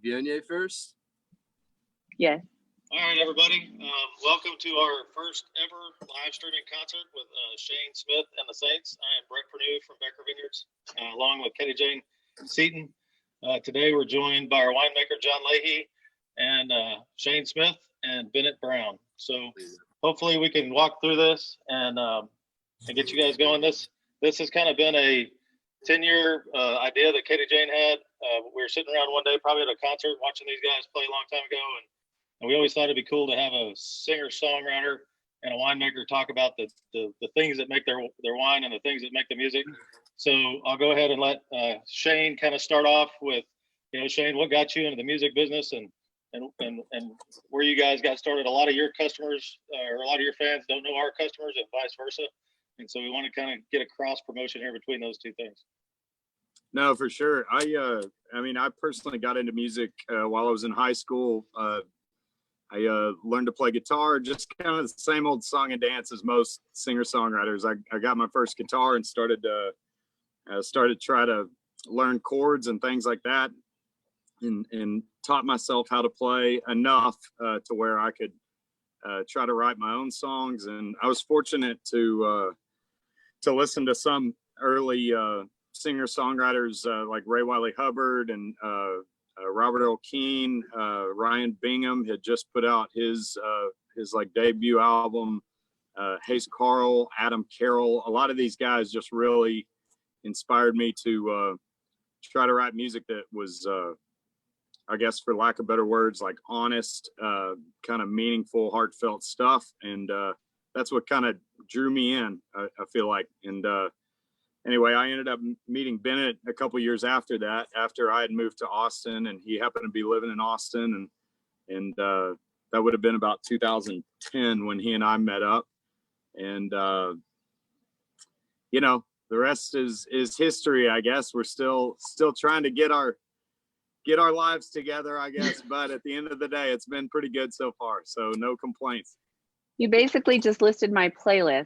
Viognier first. Yes. All right, everybody. Welcome to our first ever live streaming concert with Shane Smith and the Saints. I am Bret Perrenoud from Becker Vineyards, along with Katy Seaton. Today we're joined by our winemaker, Jon Leahy, and Shane Smith and Bennett Brown. So hopefully we can walk through this and get you guys going. This has kind of been a 10-year idea that Katy had. We were sitting around one day, probably at a concert, watching these guys play a long time ago, and we always thought it'd be cool to have a singer-songwriter and a winemaker talk about the things that make their wine and the things that make the music. So I'll go ahead and let Shane kind of start off with, Shane, what got you into the music business and where you guys got started. A lot of your customers or a lot of your fans don't know our customers and vice versa. And so we want to kind of get a cross promotion here between those two things. No, for sure. I personally got into music while I was in high school. I learned to play guitar, just kind of the same old song and dance as most singer-songwriters. I got my first guitar and started to try to learn chords and things like that, and taught myself how to play enough to where I could try to write my own songs. And I was fortunate to listen to some early singer-songwriters like Ray Wiley Hubbard and Robert Earl Keen. Ryan Bingham had just put out his like debut album. Hayes Carl, Adam Carroll, a lot of these guys just really inspired me to try to write music that was, I guess, for lack of better words, like honest, kind of meaningful, heartfelt stuff. And that's what kind of drew me in, I feel like. And anyway, I ended up meeting Bennett a couple years after that, after I had moved to Austin, and he happened to be living in Austin. And that would have been about 2010 when he and I met up. And, the rest is history, I guess. We're still trying to get our lives together, I guess. But at the end of the day, it's been pretty good so far. So no complaints. You basically just listed my playlist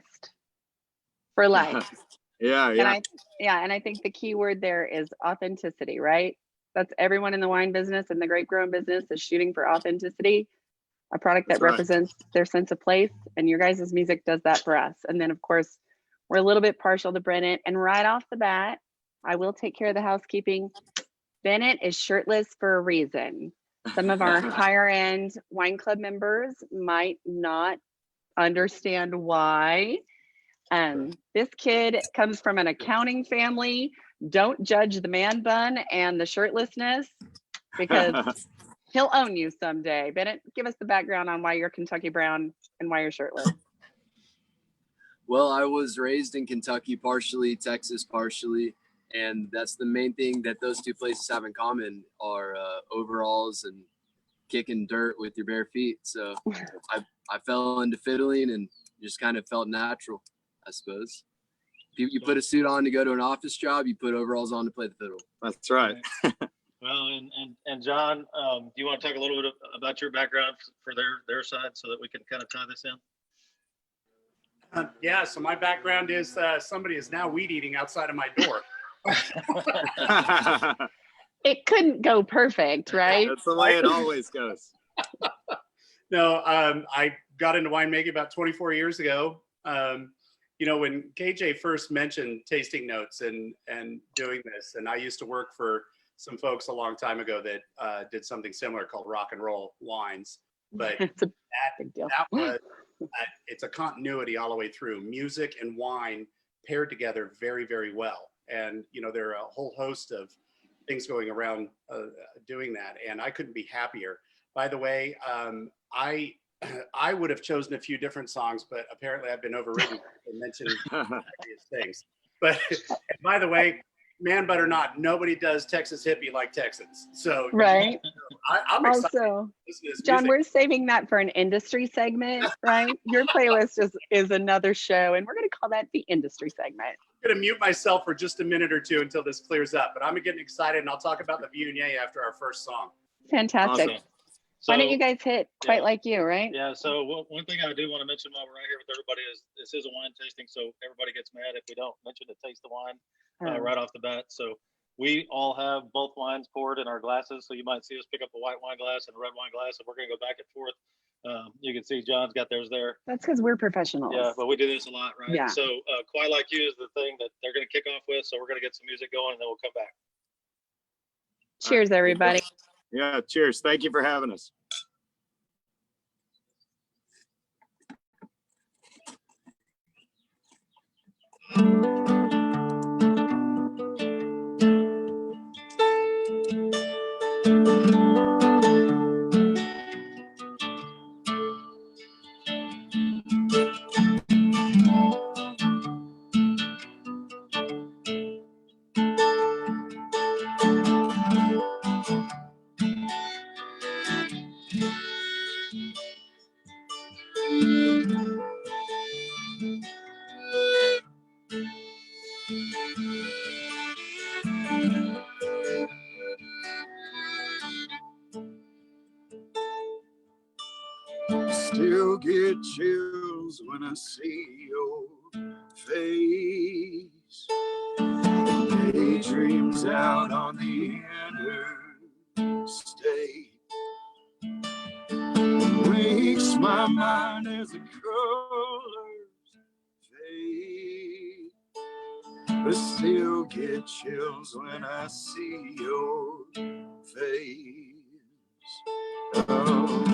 for life. Yeah. And I think the key word there is authenticity, right? That's everyone in the wine business and the grape growing business is shooting for authenticity, a product that represents their sense of place. And your guys' music does that for us. And then, of course, we're a little bit partial to Bennett. And right off the bat, I will take care of the housekeeping. Bennett is shirtless for a reason. Some of our higher end wine club members might not understand why. This kid comes from an accounting family. Don't judge the man bun and the shirtlessness, because he'll own you someday. Bennett, give us the background on why you're Kentucky Brown and why you're shirtless. Well, I was raised in Kentucky, partially, Texas, partially. And that's the main thing that those two places have in common are overalls and kicking dirt with your bare feet. So I fell into fiddling and just kind of felt natural, I suppose. You put a suit on to go to an office job, you put overalls on to play the fiddle. That's right. Well, and Jon, do you want to talk a little bit about your background for their side so that we can kind of tie this in? Yeah, so my background is somebody is now weed eating outside of my door. It couldn't go perfect, right? That's the way it always goes. No, I got into winemaking about 24 years ago. When KJ first mentioned tasting notes and doing this, and I used to work for some folks a long time ago that did something similar called Rock and Roll Wines. But It's a big deal. it's a continuity all the way through. Music and wine paired together very, very well. And, there are a whole host of things going around doing that. And I couldn't be happier. By the way, I would have chosen a few different songs, but apparently I've been overridden and mentioned various things. But by the way, man, but or not, nobody does Texas hippie like Texans. So right. I'm excited. Also, Jon, we're saving that for an industry segment, right? Your playlist is another show, and we're going to call that the industry segment. I'm going to mute myself for just a minute or two until this clears up, but I'm getting excited, and I'll talk about the Viognier after our first song. Fantastic. Awesome. So, why don't you guys hit Quite Like You, right? Yeah, so one thing I do want to mention while we're right here with everybody is this is a wine tasting, so everybody gets mad if we don't mention to taste the wine right off the bat. So We all have both wines poured in our glasses, so you might see us pick up a white wine glass and a red wine glass, and we're going to go back and forth. You can see John's got theirs there. That's because we're professionals. Yeah, but we do this a lot, right? Yeah. So Quite Like You is the thing that they're going to kick off with, so we're going to get some music going, and then we'll come back. Cheers, everybody. Yeah, cheers. Thank you for having us. Still get chills when I see your face. Daydreams out on the interstate. Wakes my mind as the colors fade. But still get chills when I see your face. Oh.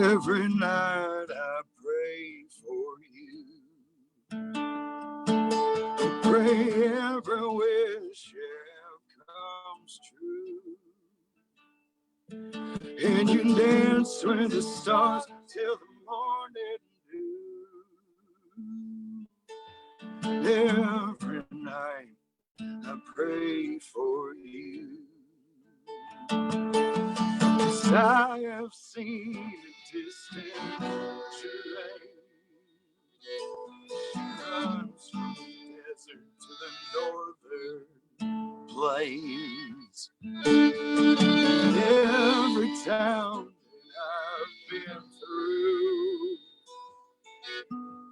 Every night I pray for you. I pray every wish comes true. And you dance with the stars till the morning dew. Every night I pray for you. 'Cause I have seen a distant train. She runs from the desert to the northern plains. Every town that I've been through,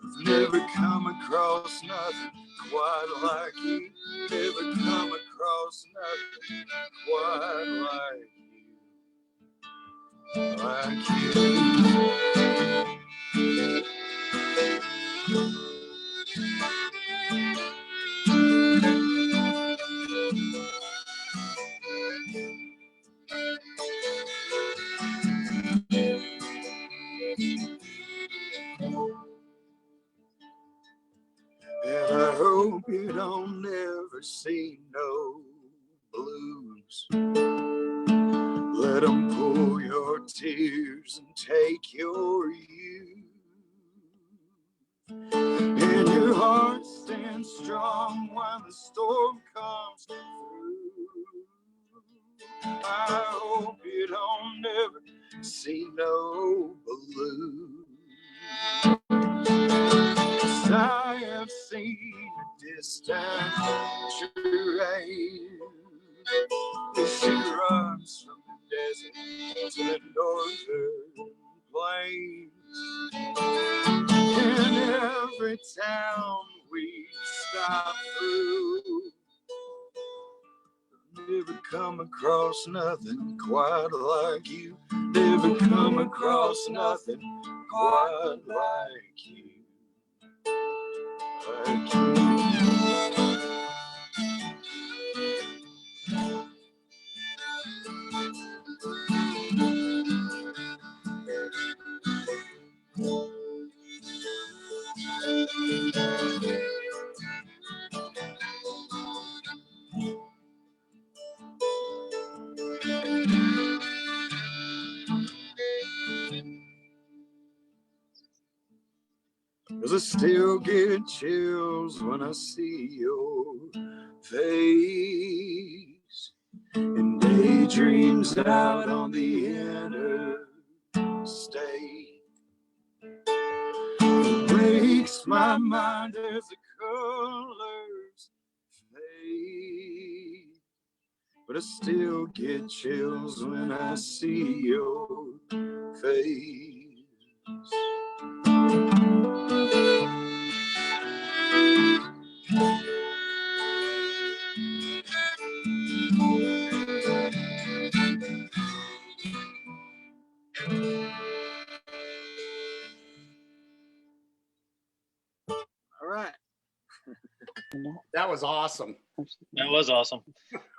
I've never come across nothing quite like you. Never come across nothing quite like you. Like you. And I hope you don't ever see no blues. Let them pull your tears and take your youth. And your heart stands strong when the storm comes through. I hope you don't ever see no balloon. 'Cause I have seen a distant train. She runs from the desert to the northern plains. In every town we stop through, never come across nothing quite like you. Never come across nothing quite like you. Like you. Cause I still get chills when I see your face. And daydreams out on the interstate. It wakes my mind as the colors fade. But I still get chills when I see your face. All right. That was awesome. That was awesome.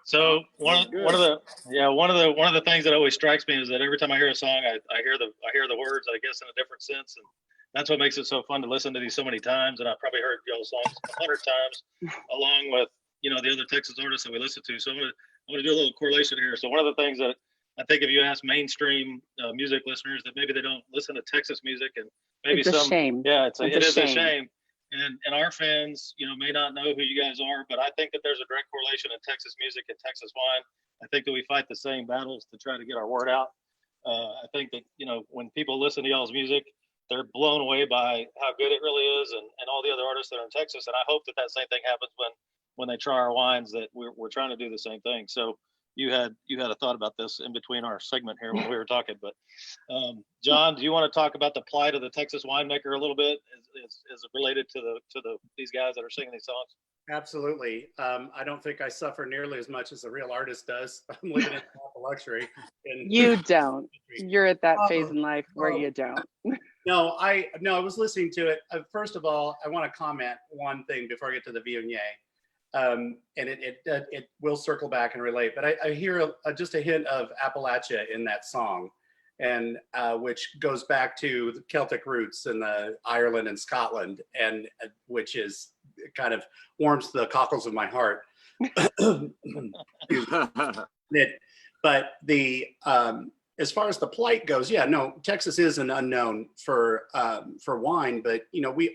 So one of the things that always strikes me is that every time I hear a song, I hear the words, I guess, in a different sense, and that's what makes it so fun to listen to these so many times. And I've probably heard y'all's songs 100 times, along with the other Texas artists that we listen to. So I'm gonna do a little correlation here. So one of the things that I think if you ask mainstream music listeners that maybe they don't listen to Texas music, and maybe It's a shame. yeah, it is a shame. shame. And our fans, may not know who you guys are, but I think that there's a direct correlation in Texas music and Texas wine. I think that we fight the same battles to try to get our word out. I think that, when people listen to y'all's music, they're blown away by how good it really is, and all the other artists that are in Texas. And I hope that same thing happens when they try our wines, that we're trying to do the same thing. So you had a thought about this in between our segment here when we were talking, but Jon, do you want to talk about the plight of the Texas winemaker a little bit? Is it related to these guys that are singing these songs? Absolutely. I don't think I suffer nearly as much as a real artist does. I'm living in luxury. You don't. You're at that phase in life where you don't. No, I was listening to it. First of all, I want to comment one thing before I get to the Viognier. And it will circle back and relate, but I hear just a hint of Appalachia in that song, and which goes back to the Celtic roots and the Ireland and Scotland, and which is kind of warms the cockles of my heart. But the as far as the plight goes, Texas is an unknown for wine, but we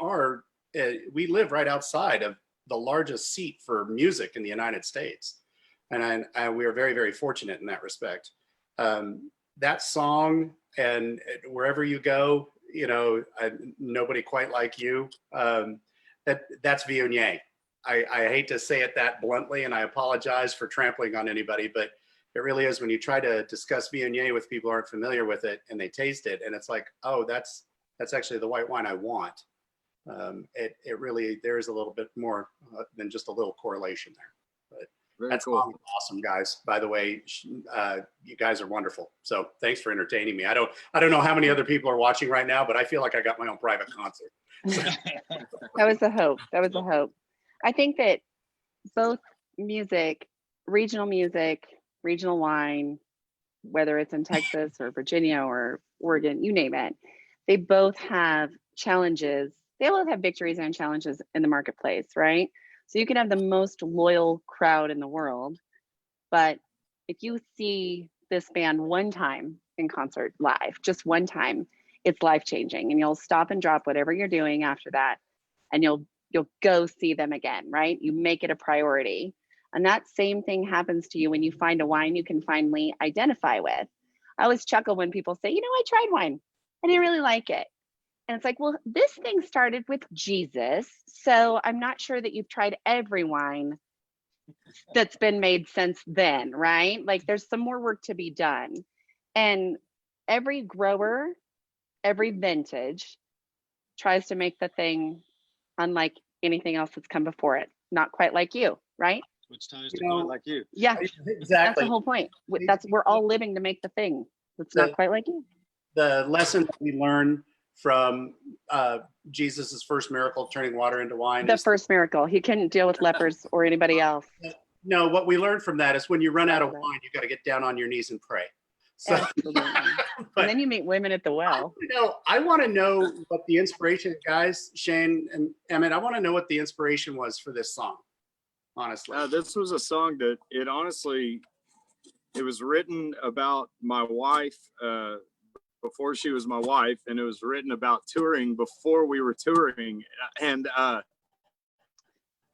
live right outside of the largest seat for music in the United States. And we are very, very fortunate in that respect. That song, and wherever you go, nobody quite like you, that's Viognier. I hate to say it that bluntly, and I apologize for trampling on anybody, but it really is when you try to discuss Viognier with people who aren't familiar with it and they taste it, and it's like, oh, that's actually the white wine I want. It really, there is a little bit more than just a little correlation there, but that's cool. Awesome, guys. By the way, you guys are wonderful. So thanks for entertaining me. I don't know how many other people are watching right now, but I feel like I got my own private concert. That was the hope. I think that both music, regional wine, whether it's in Texas or Virginia or Oregon, you name it, they both have challenges. They both have victories and challenges in the marketplace, right? So you can have the most loyal crowd in the world, but if you see this band one time in concert live, just one time, it's life-changing, and you'll stop and drop whatever you're doing after that, and you'll go see them again, right? You make it a priority. And that same thing happens to you when you find a wine you can finally identify with. I always chuckle when people say, I tried wine. I didn't really like it. And it's like, well, this thing started with Jesus. So I'm not sure that you've tried every wine that's been made since then, right? Like there's some more work to be done. And every grower, every vintage tries to make the thing unlike anything else that's come before it. Not quite like you, right? Which ties to quite like you. Yeah, exactly. That's the whole point. We're all living to make the thing that's not quite like you. The lesson that we learn from Jesus's first miracle, turning water into wine. The first miracle. He couldn't deal with lepers or anybody else. No, what we learned from that is when you run out of wine, you got to get down on your knees and pray. So, absolutely. And then you meet women at the well. I want to know what the inspiration, guys, Shane and Emmett, I want to know what the inspiration was for this song, honestly. This was a song that it was written about my wife before she was my wife, and it was written about touring before we were touring. And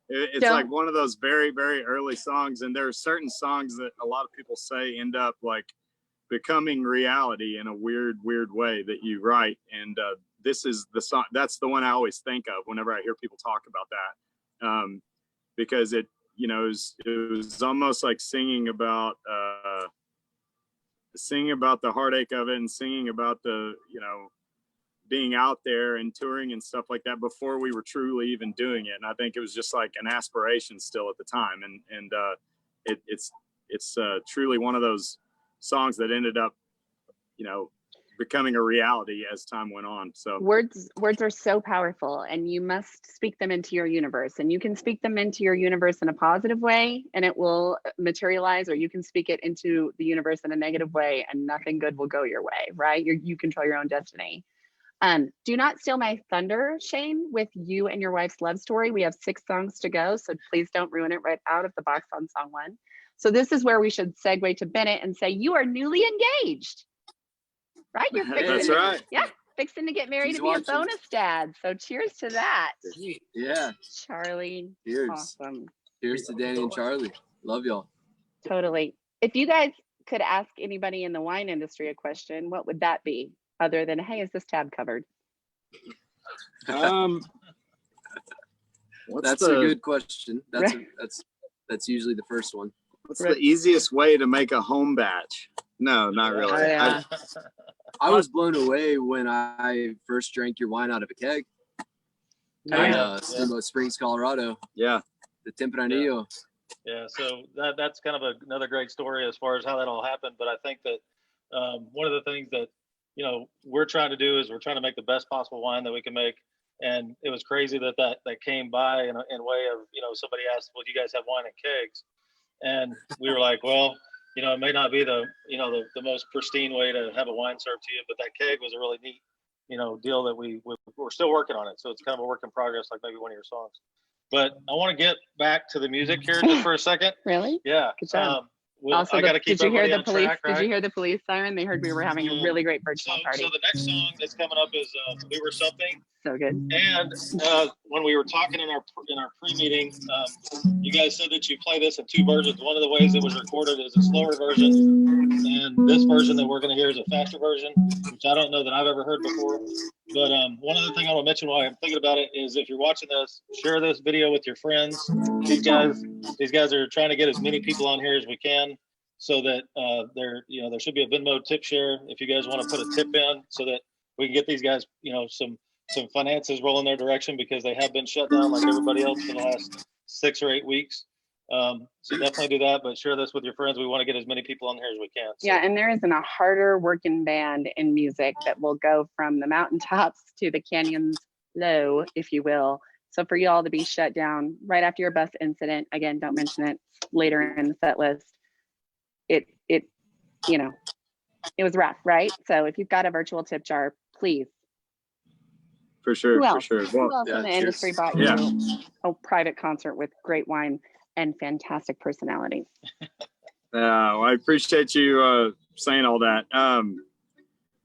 it's like one of those very, very early songs. And there are certain songs that a lot of people say end up like becoming reality in a weird way that you write. And this is the song. That's the one I always think of whenever I hear people talk about that, because it, you know, it was almost like singing about the heartache of it, and singing about the, you know, being out there and touring and stuff like that before we were truly even doing it. And I think it was just like an aspiration still at the time. And it's truly one of those songs that ended up, you know, becoming a reality as time went on. So words are so powerful, and you must speak them into your universe, and you can speak them into your universe in a positive way and it will materialize, or you can speak it into the universe in a negative way and nothing good will go your way, right? You control your own destiny. Do not steal my thunder, Shane, with you and your wife's love story. We have 6 songs to go, so please don't ruin it right out of the box on song 1. So this is where we should segue to Bennett and say, you are newly engaged, right? You're fixing that's right. Yeah, fixing to get married He's to be watching. a bonus dad. So cheers to that. Yeah. Charlie, Cheers. awesome. Cheers to Danny and Charlie. Love y'all. Totally. If you guys could ask anybody in the wine industry a question, what would that be? Other than, hey, is this tab covered? That's a good question. That's usually the first one. What's the easiest way to make a home batch? No, not really. I was blown away when I first drank your wine out of a keg in Steamboat Springs, Colorado. Yeah. The Tempranillo. Yeah, so that's kind of another great story as far as how that all happened. But I think that one of the things that, you know, we're trying to do is we're trying to make the best possible wine that we can make. And it was crazy that came by in a way of, you know, somebody asked, well, do you guys have wine in kegs? And we were like, well, you know, it may not be the most pristine way to have a wine served to you, but that keg was a really neat, you know, deal that we're still working on it. So it's kind of a work in progress, like maybe one of your songs. But I want to get back to the music here just for a second. Really? Yeah. Good job. Also, I got to keep did you hear the police? track, right? Did you hear the police siren? They heard we were having a really great virtual party. So the next song that's coming up is "We Were Something." So good. And when we were talking in our pre-meeting, you guys said that you play this in 2 versions. One of the ways it was recorded is a slower version, and this version that we're going to hear is a faster version, which I don't know that I've ever heard before. But one other thing I want to mention while I'm thinking about it is, if you're watching this, share this video with your friends. These guys are trying to get as many people on here as we can, so that there should be a Venmo tip share if you guys want to put a tip in, so that we can get these guys, you know, some finances rolling their direction, because they have been shut down like everybody else for the last 6 or 8 weeks. So definitely do that, but share this with your friends. We want to get as many people on here as we can. So. Yeah, and there isn't a harder working band in music that will go from the mountaintops to the canyons low, if you will. So for y'all to be shut down right after your bus incident, again, don't mention it later in the set list. It was rough, right? So if you've got a virtual tip jar, please. For sure, Who else? for sure. Who else in the industry bought you a private concert with great wine and fantastic personalities? I appreciate you saying all that.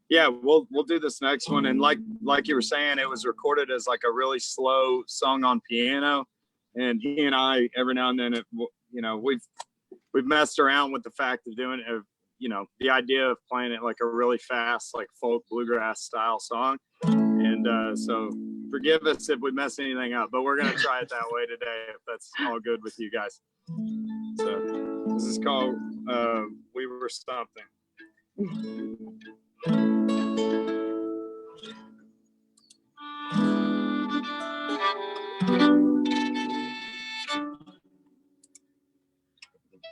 Yeah, we'll do this next one, and like you were saying, it was recorded as like a really slow song on piano, and he and I every now and then, we've messed around with the fact of doing it, the idea of playing it like a really fast, like folk bluegrass style song. And so forgive us if we mess anything up, but we're going to try it that way today, if that's all good with you guys. So this is called We Were Something.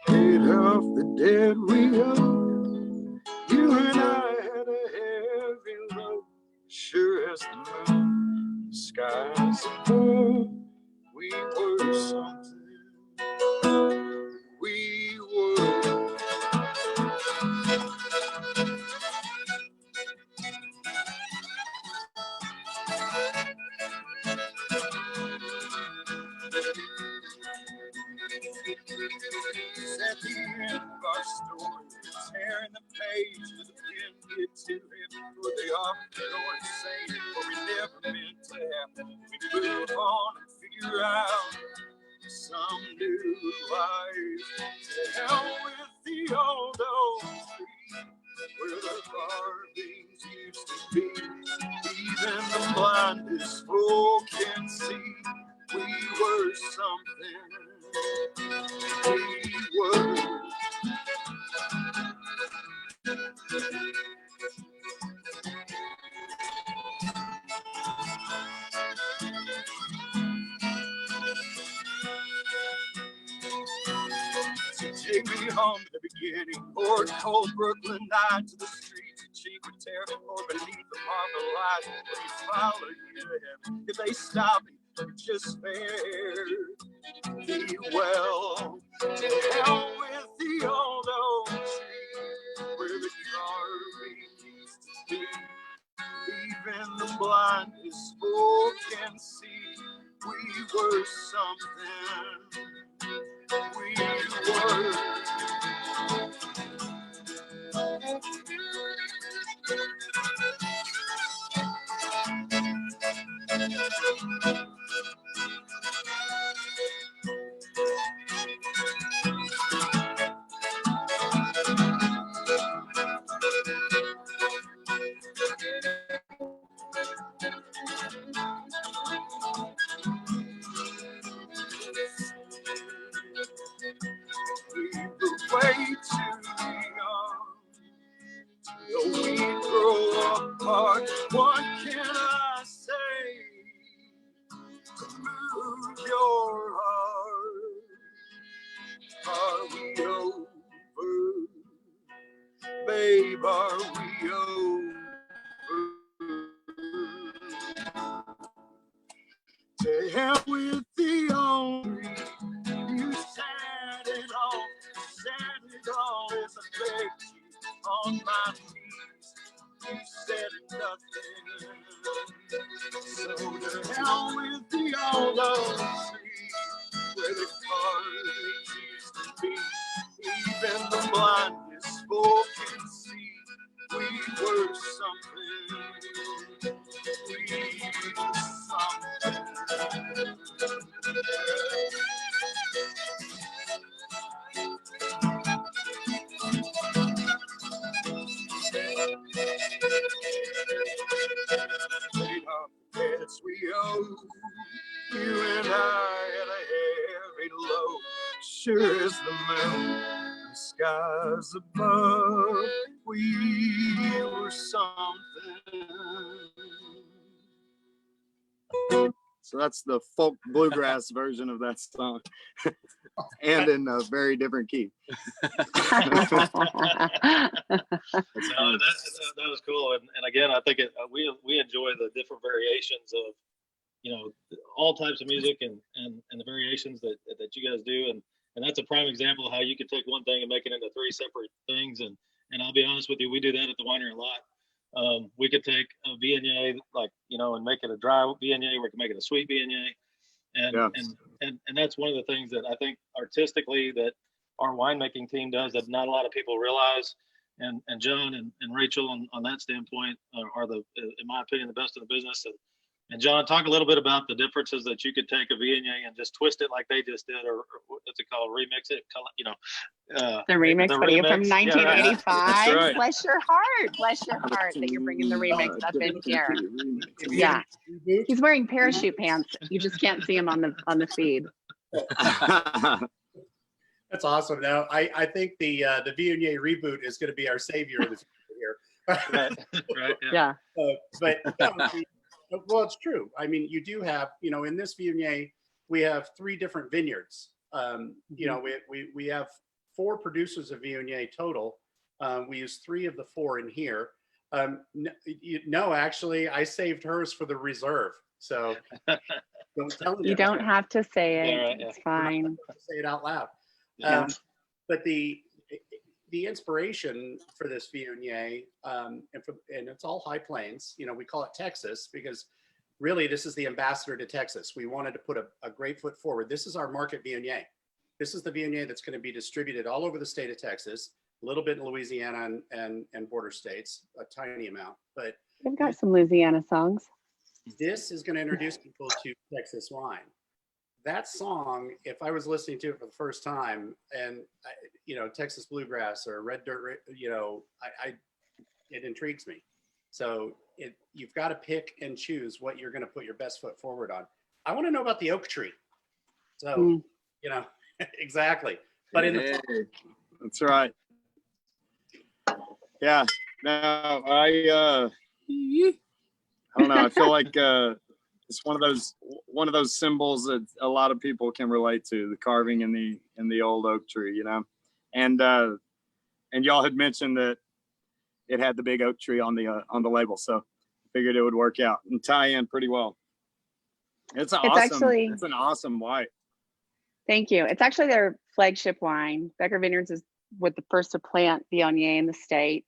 Paid off the debt we owed. You and I had a heavy load. Sure as the moon, the skies above. We were something. We were. At the end of our story, tearing the page with a pen get too heavy for the often go insane, but we never meant to happen. We move on and figure out some new life. To hell with the old street where the carvings used to be. These Even the blindest fool can see we were something. We were. So take me home to the beginning, or a cold Brooklyn night to the streets of cheap and tear, or beneath the marble light, we follow you to heaven. If they stop me, just spare me well. To hell with the old oak tree, where the carving used to be. Even the blindest fool can see we were something. We were. We were way too young till we grow apart. What can I say to move your heart? Are we over, babe? Are we over? To hell with the only. You said it all as I begged you on my knees. You said nothing. So to hell with the old oak tree, where the carvings used to be. Even the blindest fool can see we were something. We were something. Paid off the debts we owe. You and I had a heavy load. Sure as the moon, the skies above. We were something. So that's the folk bluegrass version of that song, and in a very different key. That was cool, and again, I think we enjoy the different variations of, you know, all types of music and the variations that you guys do, and that's a prime example of how you could take one thing and make it into three separate things. And I'll be honest with you, we do that at the winery a lot. We could take a Viognier, like, you know, and make it a dry Viognier. We can make it a sweet Viognier, and that's one of the things that I think artistically that our winemaking team does that not a lot of people realize. And John and Rachel on that standpoint are the, in my opinion, the best in the business. And John, talk a little bit about the differences that you could take a Viognier and just twist it like they just did, or what's it called, remix it, you know. The remix, the buddy, from remix. 1985. Yeah, right. Bless your heart that you're bringing the remix up in here. Yeah, he's wearing parachute pants. You just can't see him on the feed. That's awesome. Now, I think the Viognier reboot is going to be our savior in the future here. Right. Yeah. But well, it's true. I mean, you do have, you know, in this Viognier, we have 3 different vineyards. You know, we have 4 producers of Viognier total. We use 3 of the 4 in here. No, actually, I saved hers for the reserve. So don't tell me. You don't have to say it. Yeah, it's fine. Say it out loud. Yeah. But the inspiration for this Viognier, and it's all high plains. You know, we call it Texas because really this is the ambassador to Texas. We wanted to put a great foot forward. This is our market Viognier. This is the Viognier that's going to be distributed all over the state of Texas, a little bit in Louisiana and border states, a tiny amount. But We've got some Louisiana songs. this is going to introduce people to Texas wine. That song, if I was listening to it for the first time, and you know, Texas bluegrass or red dirt, you know, it intrigues me. So you've got to pick and choose what you're going to put your best foot forward on. I want to know about the oak tree. So, you know, exactly. But in the that's right. Yeah. No, I don't know. I feel like it's one of those symbols that a lot of people can relate to, the carving in the old oak tree, you know. And y'all had mentioned that it had the big oak tree on the label, so I figured it would work out and tie in pretty well. It's an awesome white. Thank you. It's actually their flagship wine. Becker Vineyards is with the first to plant Viognier in the state.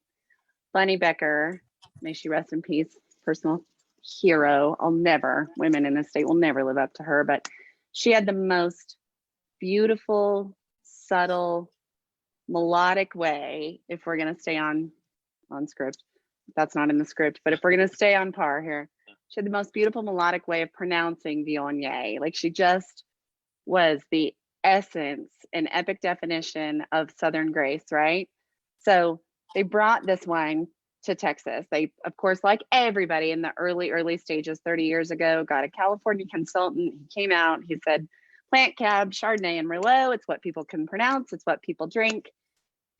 Bunny Becker, may she rest in peace, personal hero. Women in the state will never live up to her, but she had the most beautiful, subtle, melodic way, if we're going to stay on script. That's not in the script, but if we're going to stay on par here, she had the most beautiful melodic way of pronouncing Viognier. Like, she just was the essence and epic definition of Southern grace, right? So they brought this wine to Texas. They, of course, like everybody in the early stages 30 years ago, got a California consultant. He came out, he said, plant cab, Chardonnay, and Merlot. It's what people can pronounce. It's what people drink.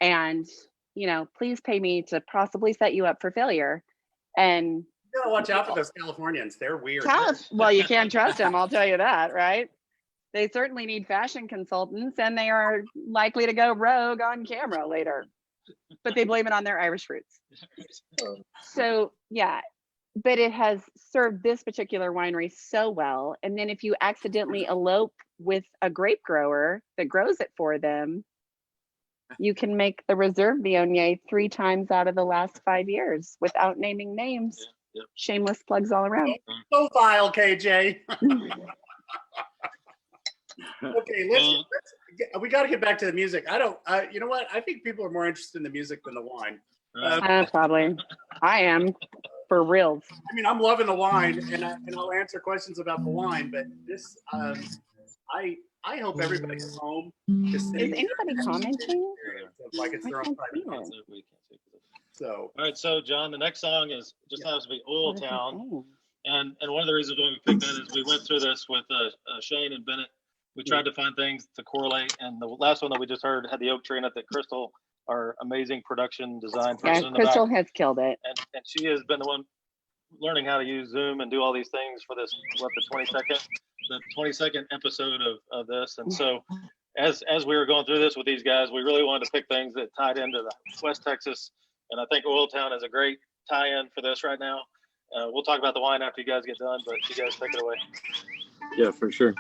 And, you know, please pay me to possibly set you up for failure. And you gotta watch out for those Californians. They're weird. Well, you can't trust them, I'll tell you that, right? They certainly need fashion consultants, and they are likely to go rogue on camera later, but they blame it on their Irish roots. So yeah, but it has served this particular winery so well. And then if you accidentally elope with a grape grower that grows it for them, you can make the reserve Viognier 3 times out of the last 5 years without naming names. Yeah. Shameless plugs all around. So vile, KJ. Okay, we got to get back to the music. You know what? I think people are more interested in the music than the wine. Probably. I am, for real. I mean, I'm loving the wine, and I'll answer questions about the wine. But this, I hope everybody's home. Is anybody commenting? Like it's their own private can't So, all right, so John, the next song just happens to be Oil Town, and one of the reasons why we picked that is we went through this with Shane and Bennett. We tried to find things to correlate, and the last one that we just heard had the oak tree in it that Crystal, our amazing production design person in the Crystal back, has killed it. and she has been the one learning how to use Zoom and do all these things for this, the 22nd episode of this. And so as we were going through this with these guys, we really wanted to pick things that tied into the West Texas, and I think Oil Town is a great tie-in for this right now. We'll talk about the wine after you guys get done, but you guys take it away. Yeah, for sure.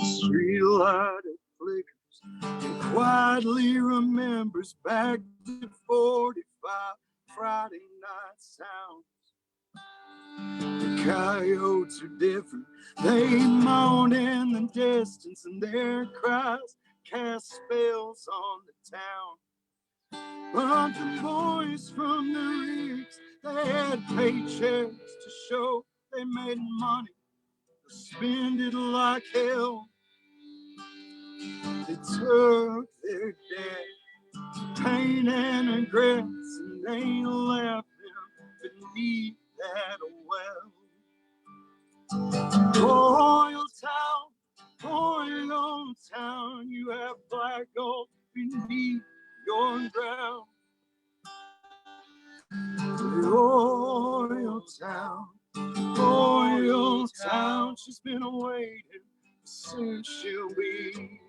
Street light it flickers and quietly remembers back to 45 Friday night sounds. The coyotes are different. They moan in the distance, and their cries cast spells on the town. But the boys from the rigs, they had paychecks to show they made money. Spend it like hell. They took their debt to pain and regrets, and they left them beneath that well. Oil town, you have black gold beneath your ground. Oil town, she's been waiting, soon she'll be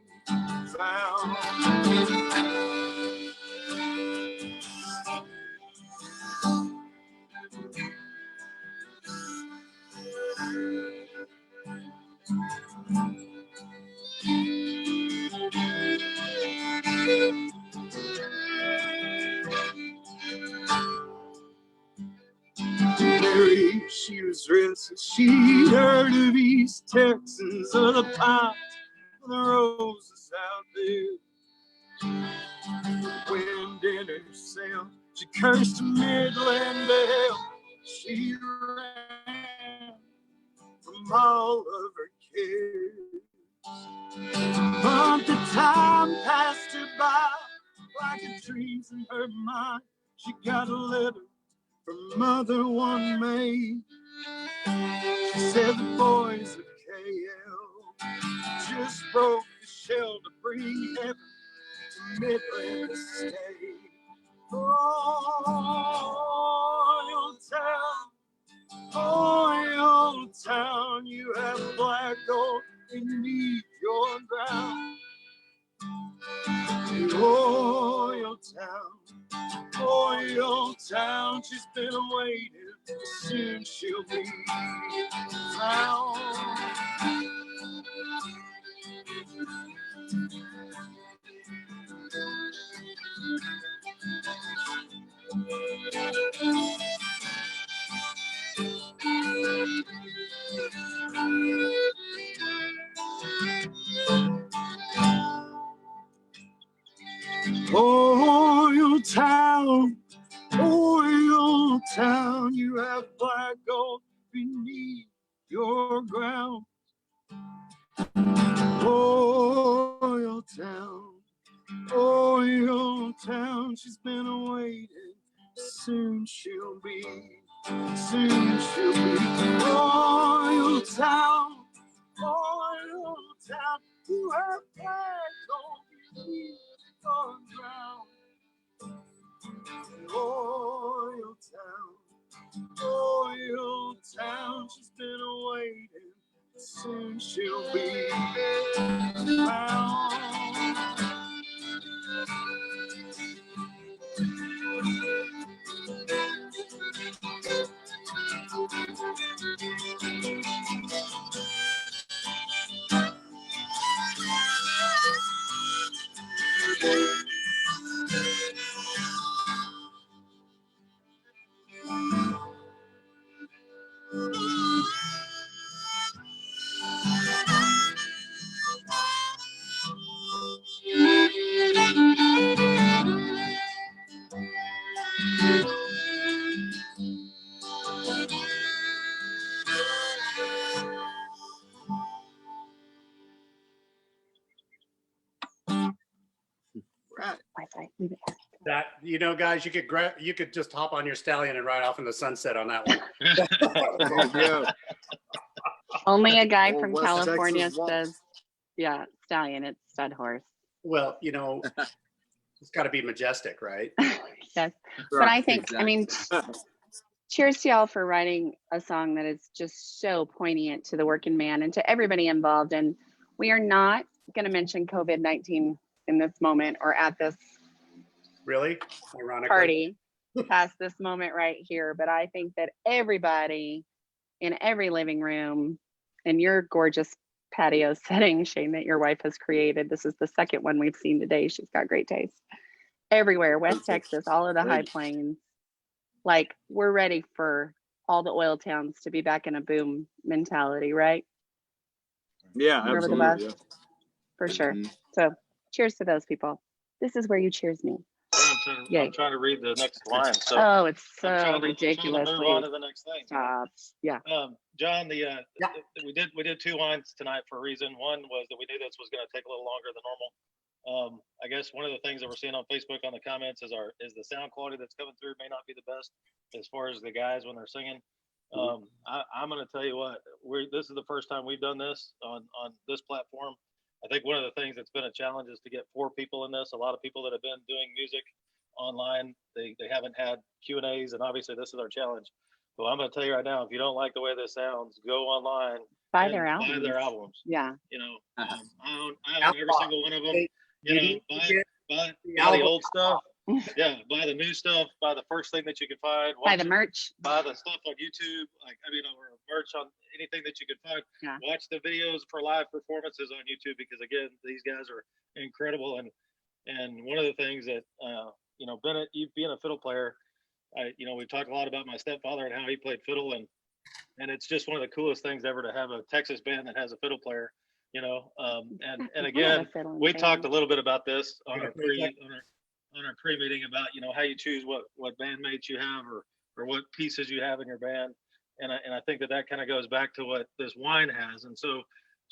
found. she was restless. She'd heard of East Texans, of the pines, the roses out there. Wind in her sail, she cursed the Midland Belle. She ran from all of her cares. But the time passed her by like a dream in her mind. She got a letter from Mother one May. She said the boys of KL just broke the shell to bring heaven to Midland to stay. Oil town, you have black gold beneath your ground. Oil town, she's been waiting, soon she'll be found. Oil town, you have black gold beneath your ground. Oil town, she's been waiting, soon she'll be. Oil town, you have black gold beneath your ground. Oil town, she's been waiting, soon she'll be found. Right. Wi-Fi, leave it. That, you know, guys, you could just hop on your stallion and ride off in the sunset on that one. There you go. Only a guy Well, from West California Texas walks. says, yeah, stallion, it's stud horse. Well, you know, it's got to be majestic, right? Yes. But I think, Exactly. I mean, cheers to y'all for writing a song that is just so poignant to the working man and to everybody involved. And we are not going to mention COVID-19 in this moment or at this Really? Ironically. party past this moment right here. But I think that everybody in every living room in your gorgeous patio setting, Shane, that your wife has created. This is the second one we've seen today. She's got great taste. Everywhere, West Texas, all of the high plains. Like, we're ready for all the oil towns to be back in a boom mentality, right? Yeah, Over the absolutely. bus. For sure. Mhm. So cheers to those people. This is where you cheers me. Yay. I'm trying to read the next line. So Oh, it's I'm so trying to ridiculously move on to the next thing. stop. Yeah. John, we did 2 wines tonight for a reason. One was that we knew this was going to take a little longer than normal. I guess one of the things that we're seeing on Facebook on the comments is the sound quality that's coming through may not be the best as far as the guys when they're singing. I'm going to tell you what, this is the first time we've done this on this platform. I think one of the things that's been a challenge is to get 4 people in this. A lot of people that have been doing music online, they haven't had Q&As, and obviously this is our challenge. So I'm going to tell you right now, if you don't like the way this sounds, go online, Buy and their buy albums. their albums. Yeah. You know, I own every single one of them. You know, buy the old stuff. Yeah, buy the new stuff. Buy the first thing that you can find. Buy the merch. Buy the stuff on YouTube, or merch on anything that you can find. Yeah. Watch the videos for live performances on YouTube because again, these guys are incredible. And one of the things that Bennett, you being a fiddle player, we talked a lot about my stepfather and how he played fiddle, and and it's just one of the coolest things ever to have a Texas band that has a fiddle player, you know. And again, we talked a little bit about this on our pre-meeting about, you know, how you choose what bandmates you have or what pieces you have in your band. And I think that kind of goes back to what this wine has. And so,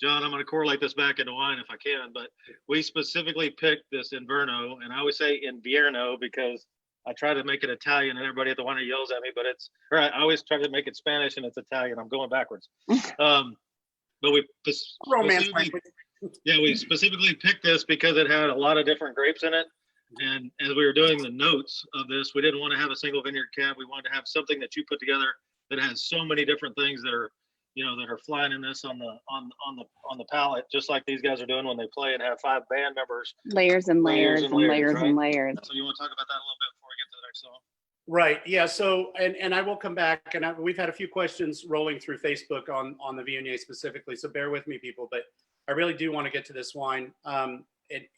John, I'm going to correlate this back into wine if I can, but we specifically picked this Inverno, and I always say Inverno because I try to make it Italian and everybody at the winery yells at me, but I always try to make it Spanish and it's Italian. I'm going backwards. But we we specifically picked this because it had a lot of different grapes in it. And as we were doing the notes of this, we didn't want to have a single vineyard cab. We wanted to have something that you put together that has so many different things that are, you know, that are flying in this on the palette, just like these guys are doing when they play and have 5 band members. Layers and layers and layers and layers. So you want to talk about that a little bit before we get to the next song? Right. Yeah. So, and I will come back, and we've had a few questions rolling through Facebook on the Viognier specifically. So bear with me, people, but I really do want to get to this wine. And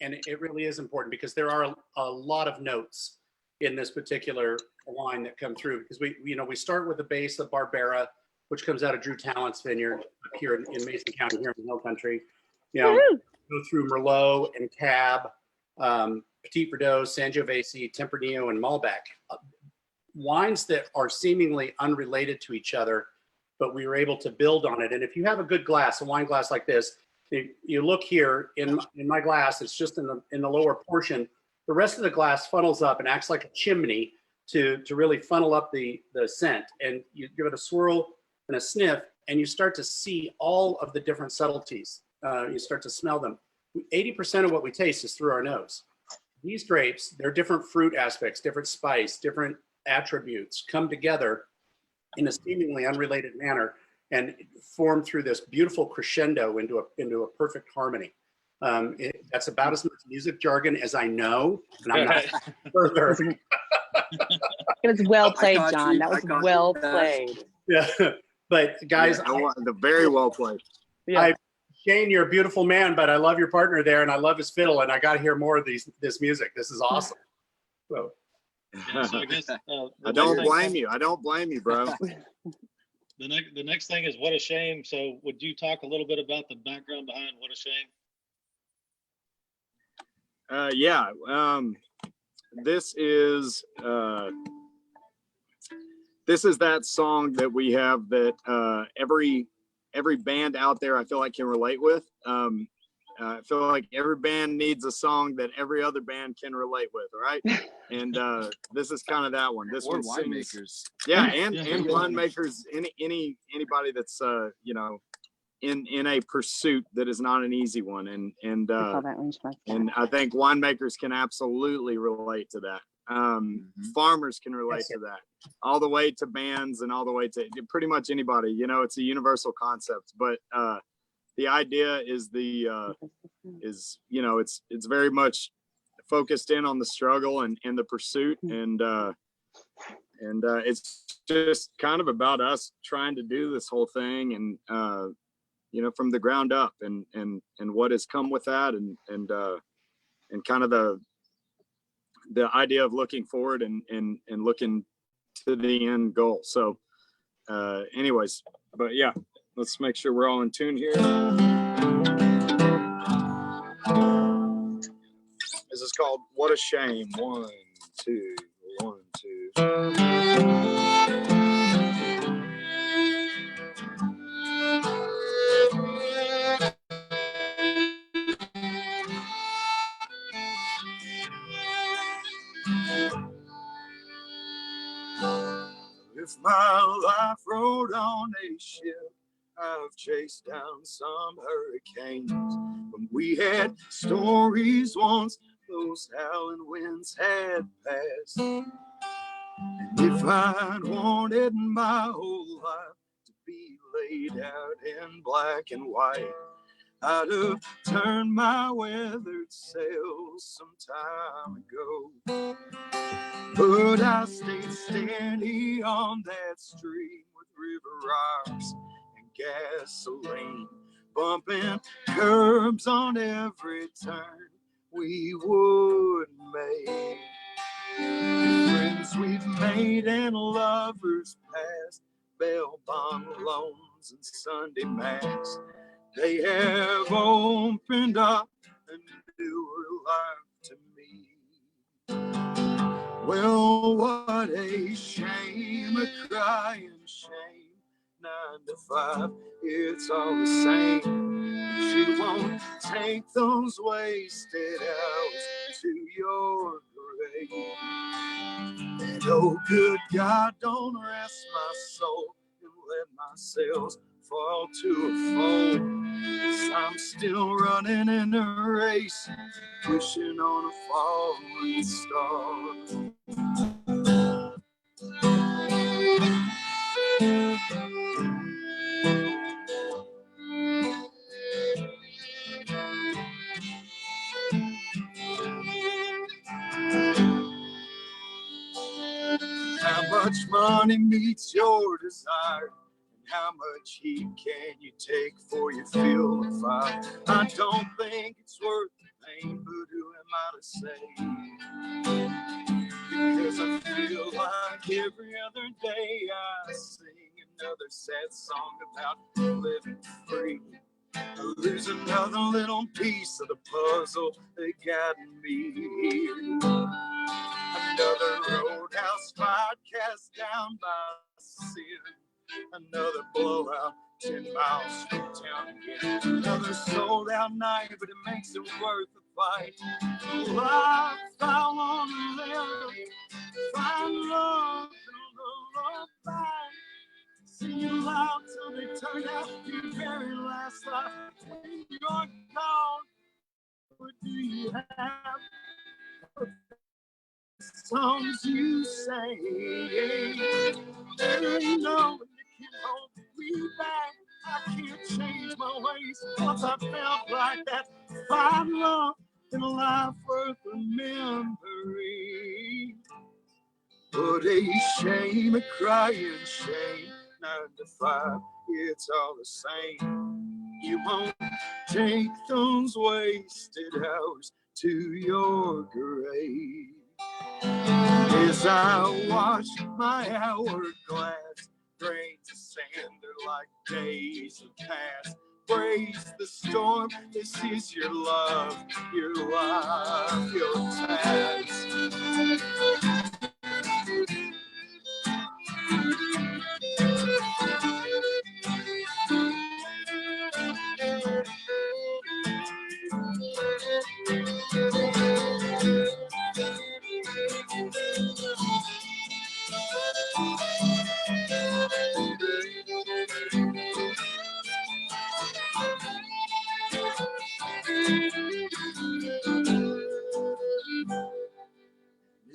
it really is important because there are a lot of notes in this particular wine that come through, because we start with the base of Barbera, which comes out of Drew Tallent's vineyard up here in Mason County, here in the Hill Country. You know, go through Merlot and Cab, Petit Verdot, Sangiovese, Tempranillo, and Malbec. Wines that are seemingly unrelated to each other, but we were able to build on it. And if you have a good glass, a wine glass like this, you look here in my glass, it's just in the lower portion. The rest of the glass funnels up and acts like a chimney to really funnel up the scent. And you give it a swirl and a sniff, and you start to see all of the different subtleties. You start to smell them. 80% of what we taste is through our nose. These grapes, they're different fruit aspects, different spice, different attributes come together in a seemingly unrelated manner and form through this beautiful crescendo into a perfect harmony. That's about as much music jargon as I know, and I'm not further. It was well played, John. That was well played. Yeah, but guys, very well played. Yeah. Shane, you're a beautiful man, but I love your partner there, and I love his fiddle, and I got to hear more of this music. This is awesome. So, so I guess, I don't blame you. I don't blame you, bro. The next thing is What a Shame. So would you talk a little bit about the background behind What a Shame? This is that song that we have that every band out there I feel like can relate with. I feel like every band needs a song that every other band can relate with, right? And this is kind of that one. This one's winemakers. Yeah, and winemakers. Anybody that's in a pursuit that is not an easy one, and I think winemakers can absolutely relate to that. Farmers can relate to that, all the way to bands and all the way to pretty much anybody. You know, it's a universal concept, but the idea is it's very much focused in on the struggle and the pursuit, and it's just kind of about us trying to do this whole thing, and from the ground up, and what has come with that, and kind of the idea of looking forward and looking to the end goal. So anyways, but yeah, let's make sure we're all in tune here. This is called What a Shame. 1, 2, 1, 2. If my life rode on a ship, I've chased down some hurricanes. When we had stories once, those howling winds had passed. And if I'd wanted my whole life to be laid out in black and white, I'd have turned my weathered sails some time ago. But I stayed steady on that stream with river rocks and gasoline, bumping curbs on every turn we would make. Friends we've made and lovers past, bail bond loans and Sunday mass. They have opened up a newer life to me. Well, what a shame, a crying shame. 9 to 5, it's all the same. She won't take those wasted hours to your grave. And oh, good God, don't rest my soul and let my sails fall to a foam. 'Cause I'm still running in the race, wishing on a falling star. How much money meets your desire? And how much heat can you take before you feel the fire? I don't think it's worth the pain, but who am I to say? Because I feel like every other day I sing another sad song about living free. I lose another little piece of the puzzle that got me here. Another roadhouse fight cast down by sin. Another blowout 10 miles from town again. Another sold out night, but it makes it worth the fight. Life fell on a limb, find love in the lullaby. Sing it loud till they turn out your very last life. When you're gone, what do you have? Songs you say, there ain't no one that can hold me back. I can't change my ways once I felt like that. Find love in a life worth remembering. What a shame, a crying shame. 9 to 5, it's all the same. You won't take those wasted hours to your grave. As I watch my hourglass, grains of sand are like days of past. Brace the storm, this is your love, your life, your task.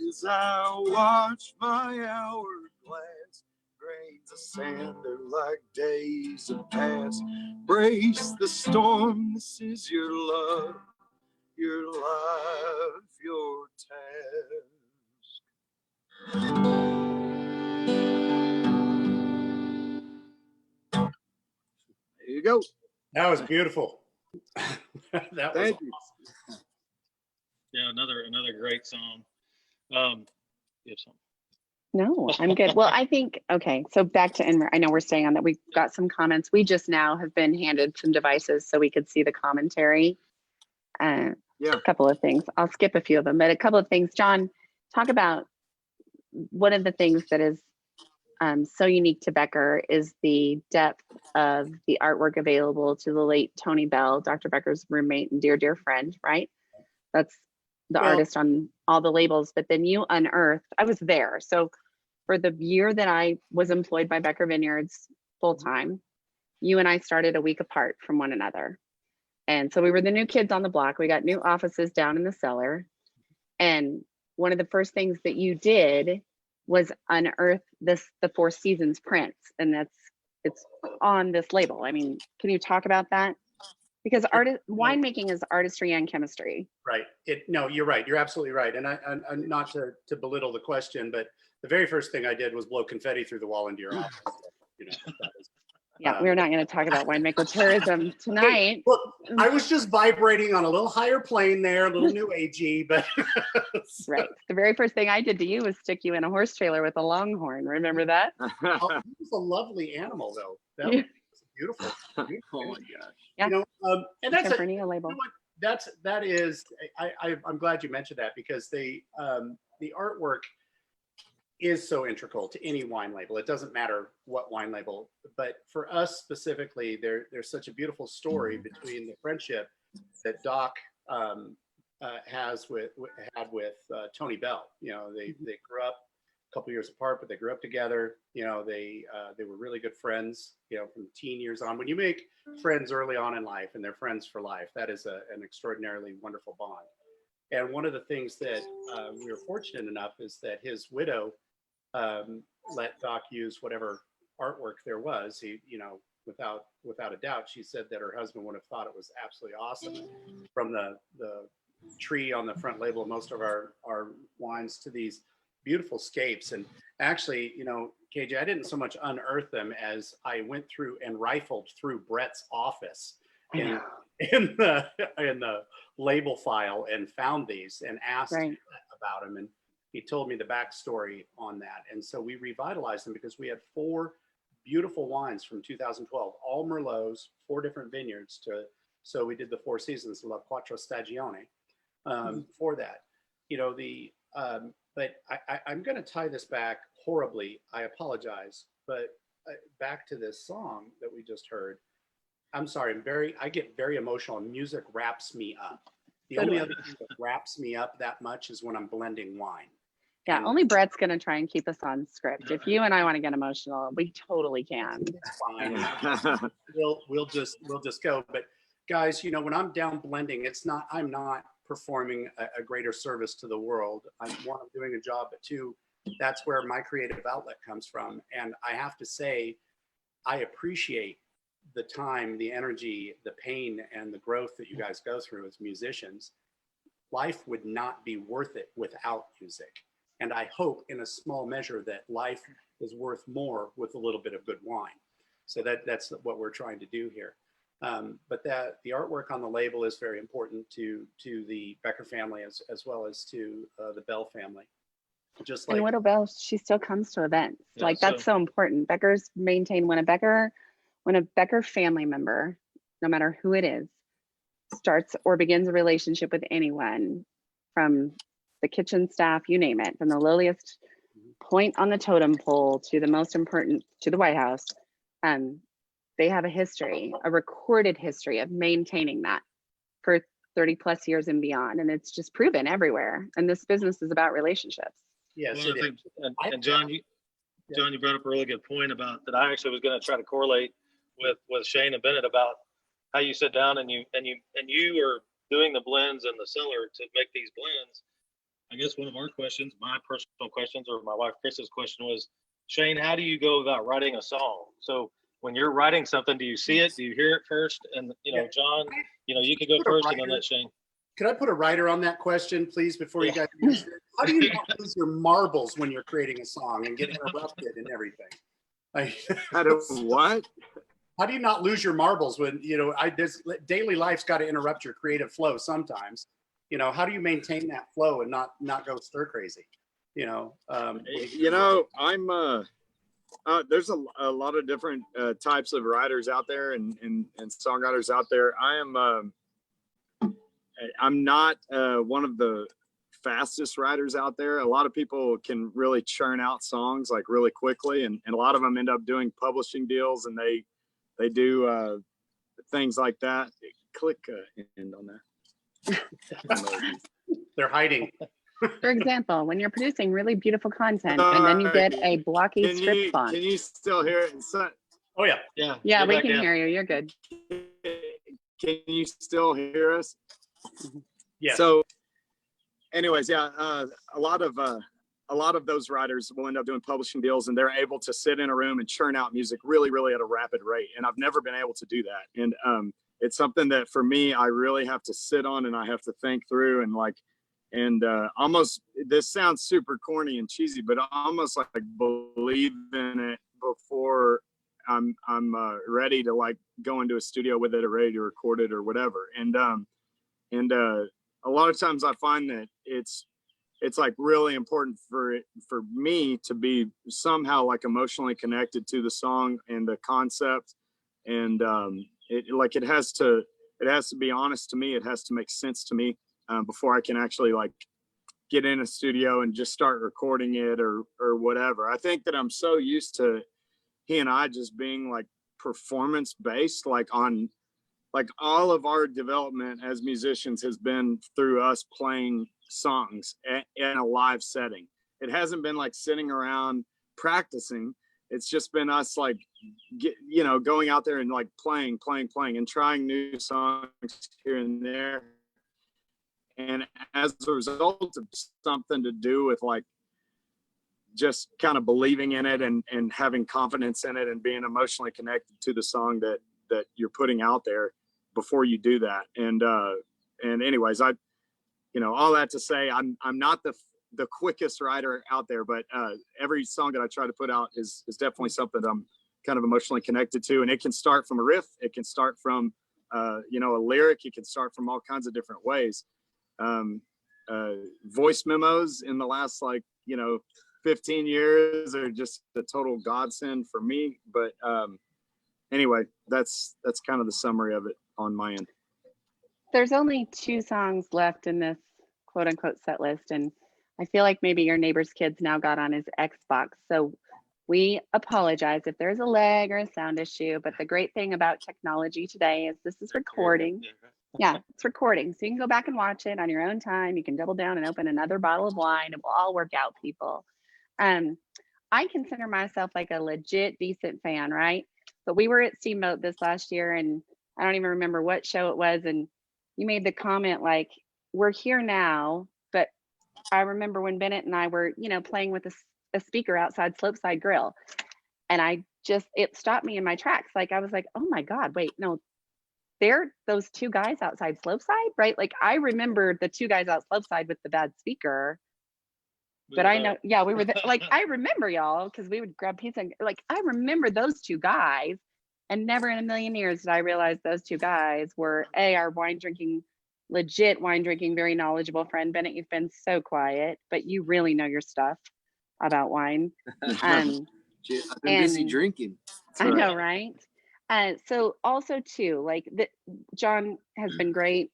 As I watch my hourglass, grains of sand are like days of past. Brace the storm, this is your love, your life, your task. There you go. That was beautiful. That was Thank you. awesome. Yeah, another great song. You have something? No, I'm good. Well, I think, okay, so back to Inverno. I know we're staying on that. We've got some comments. We just now have been handed some devices so we could see the commentary. Yeah. A couple of things. I'll skip a few of them, but a couple of things. John, talk about one of the things that is so unique to Becker is the depth of the artwork available to the late Tony Bell, Dr. Becker's roommate and dear, dear friend, right? That's the artist on all the labels. But then you unearthed, I was there. So for the year that I was employed by Becker Vineyards full time, you and I started a week apart from one another. And so we were the new kids on the block. We got new offices down in the cellar. And one of the first things that you did was unearth the Four Seasons prints. And it's on this label. I mean, can you talk about that? Because winemaking is artistry and chemistry. Right. No, you're right. You're absolutely right. And I'm not to belittle the question, but the very first thing I did was blow confetti through the wall into your office. You know, Yeah, we're not going to talk about winemaker tourism tonight. Hey, look, I was just vibrating on a little higher plane there, a little new agey, but Right. The very first thing I did to you was stick you in a horse trailer with a longhorn. Remember that? Oh, he was a lovely animal, though. That was beautiful. Oh my gosh. Yeah. You know, and that's Tempranillo label. you know what, that is. I'm glad you mentioned that, because the artwork is so integral to any wine label. It doesn't matter what wine label, but for us specifically, there's such a beautiful story between the friendship that Doc had with Tony Bell. You know, they grew up a couple years apart, but they grew up together. You know, they were really good friends, you know, from teen years on. When you make friends early on in life and they're friends for life, that is an extraordinarily wonderful bond. And one of the things that we were fortunate enough is that his widow let Doc use whatever artwork there was. He, you know, without a doubt, she said that her husband would have thought it was absolutely awesome, from the tree on the front label of most of our wines to these beautiful scapes. And actually, you know, KJ, I didn't so much unearth them as I went through and rifled through Bret's office in the label file and found these and asked about them. And he told me the backstory on that. And so we revitalized them because we had 4 beautiful wines from 2012, all Merlots, 4 different vineyards. So we did the 4 seasons, La Quattro Stagioni, for that. You know, but I'm going to tie this back horribly. I apologize, but back to this song that we just heard. I'm sorry, I get very emotional, and music wraps me up. The only other thing that wraps me up that much is when I'm blending wine. Yeah, only Bret's going to try and keep us on script. If you and I want to get emotional, we totally can. It's fine. we'll just go. But guys, you know, when I'm down blending, I'm not performing a greater service to the world. I'm doing a job, but 2, that's where my creative outlet comes from. And I have to say, I appreciate the time, the energy, the pain, and the growth that you guys go through as musicians. Life would not be worth it without music. And I hope in a small measure that life is worth more with a little bit of good wine. So that's what we're trying to do here. But the artwork on the label is very important to the Becker family as well as to the Bell family. Just like, and Widow Bell, she still comes to events. Yeah, like that's so important. Beckers maintain when a Becker family member, no matter who it is, starts or begins a relationship with anyone, from the kitchen staff, you name it, from the lowliest point on the totem pole to the most important, to the White House, they have a history, a recorded history of maintaining that for 30 plus years and beyond. And it's just proven everywhere. And this business is about relationships. yes, Well, it is. and John, you brought up a really good point about that. I actually was going to try to correlate with Shane and Bennett about how you sit down and you are doing the blends in the cellar to make these blends. I guess one of our questions, my personal questions, or my wife Chris's question was, Shane, how do you go about writing a song? So when you're writing something, do you see it? Do you hear it first? And, you know, John, you know, you can go first and then let Shane. Could I put a writer on that question, please, before you guys answer it? How do you not lose your marbles when you're creating a song and get interrupted and everything? How do what? How do you not lose your marbles when, you know, daily life's got to interrupt your creative flow sometimes. You know, how do you maintain that flow and not go stir crazy? You know, you know, I'm there's a lot of different types of writers out there and songwriters out there. I'm not one of the fastest writers out there. A lot of people can really churn out songs like really quickly, and a lot of them end up doing publishing deals, and they do things like that. Click end on that. They're hiding. For example, when you're producing really beautiful content and then you get a blocky script font. Can you still hear it? Oh yeah. Yeah, we can hear you. You're good. Can you still hear us? Yeah. So anyways, yeah, a lot of those writers will end up doing publishing deals, and they're able to sit in a room and churn out music really, really at a rapid rate. And I've never been able to do that. And it's something that for me, I really have to sit on and I have to think through and almost, this sounds super corny and cheesy, but almost like believe in it before I'm I'm ready to like go into a studio with it or ready to record it or whatever. And a lot of times I find that it's like really important for me to be somehow like emotionally connected to the song and the concept. And it has to be honest to me. It has to make sense to me before I can actually like get in a studio and just start recording it or whatever. I think that I'm so used to he and I just being like performance based, like on like all of our development as musicians has been through us playing songs in a live setting. It hasn't been like sitting around practicing. It's just been us like, going out there and like playing and trying new songs here and there. And as a result of something to do with like just kind of believing in it and having confidence in it and being emotionally connected to the song that you're putting out there before you do that. And anyways, all that to say, I'm not the quickest writer out there, but every song that I try to put out is definitely something that I'm kind of emotionally connected to. And it can start from a riff. It can start from, a lyric. It can start from all kinds of different ways. Voice memos in the last 15 years are just a total godsend for me. But anyway, that's kind of the summary of it on my end. There's only 2 songs left in this quote unquote set list. And I feel like maybe your neighbor's kids now got on his Xbox. So we apologize if there's a lag or a sound issue. But the great thing about technology today is this is recording. Yeah, it's recording. So you can go back and watch it on your own time. You can double down and open another bottle of wine. It will all work out, people. I consider myself like a legit decent fan, right? But we were at Steamboat this last year, and I don't even remember what show it was. And you made the comment like, we're here now, but I remember when Bennett and I were, playing with a speaker outside Slopeside Grill. And it stopped me in my tracks. Like, I was like, oh my God, wait, no, they're those 2 guys outside Slopeside, right? Like, I remember the 2 guys out Slopeside with the bad speaker. But I know, yeah, we were like, I remember y'all because we would grab pizza. And, like, I remember those 2 guys, and never in a million years did I realize those 2 guys were our legit wine drinking, very knowledgeable friend. Bennett, you've been so quiet, but you really know your stuff about wine. I've been busy drinking. I know, right? So also too, like Jon has been great.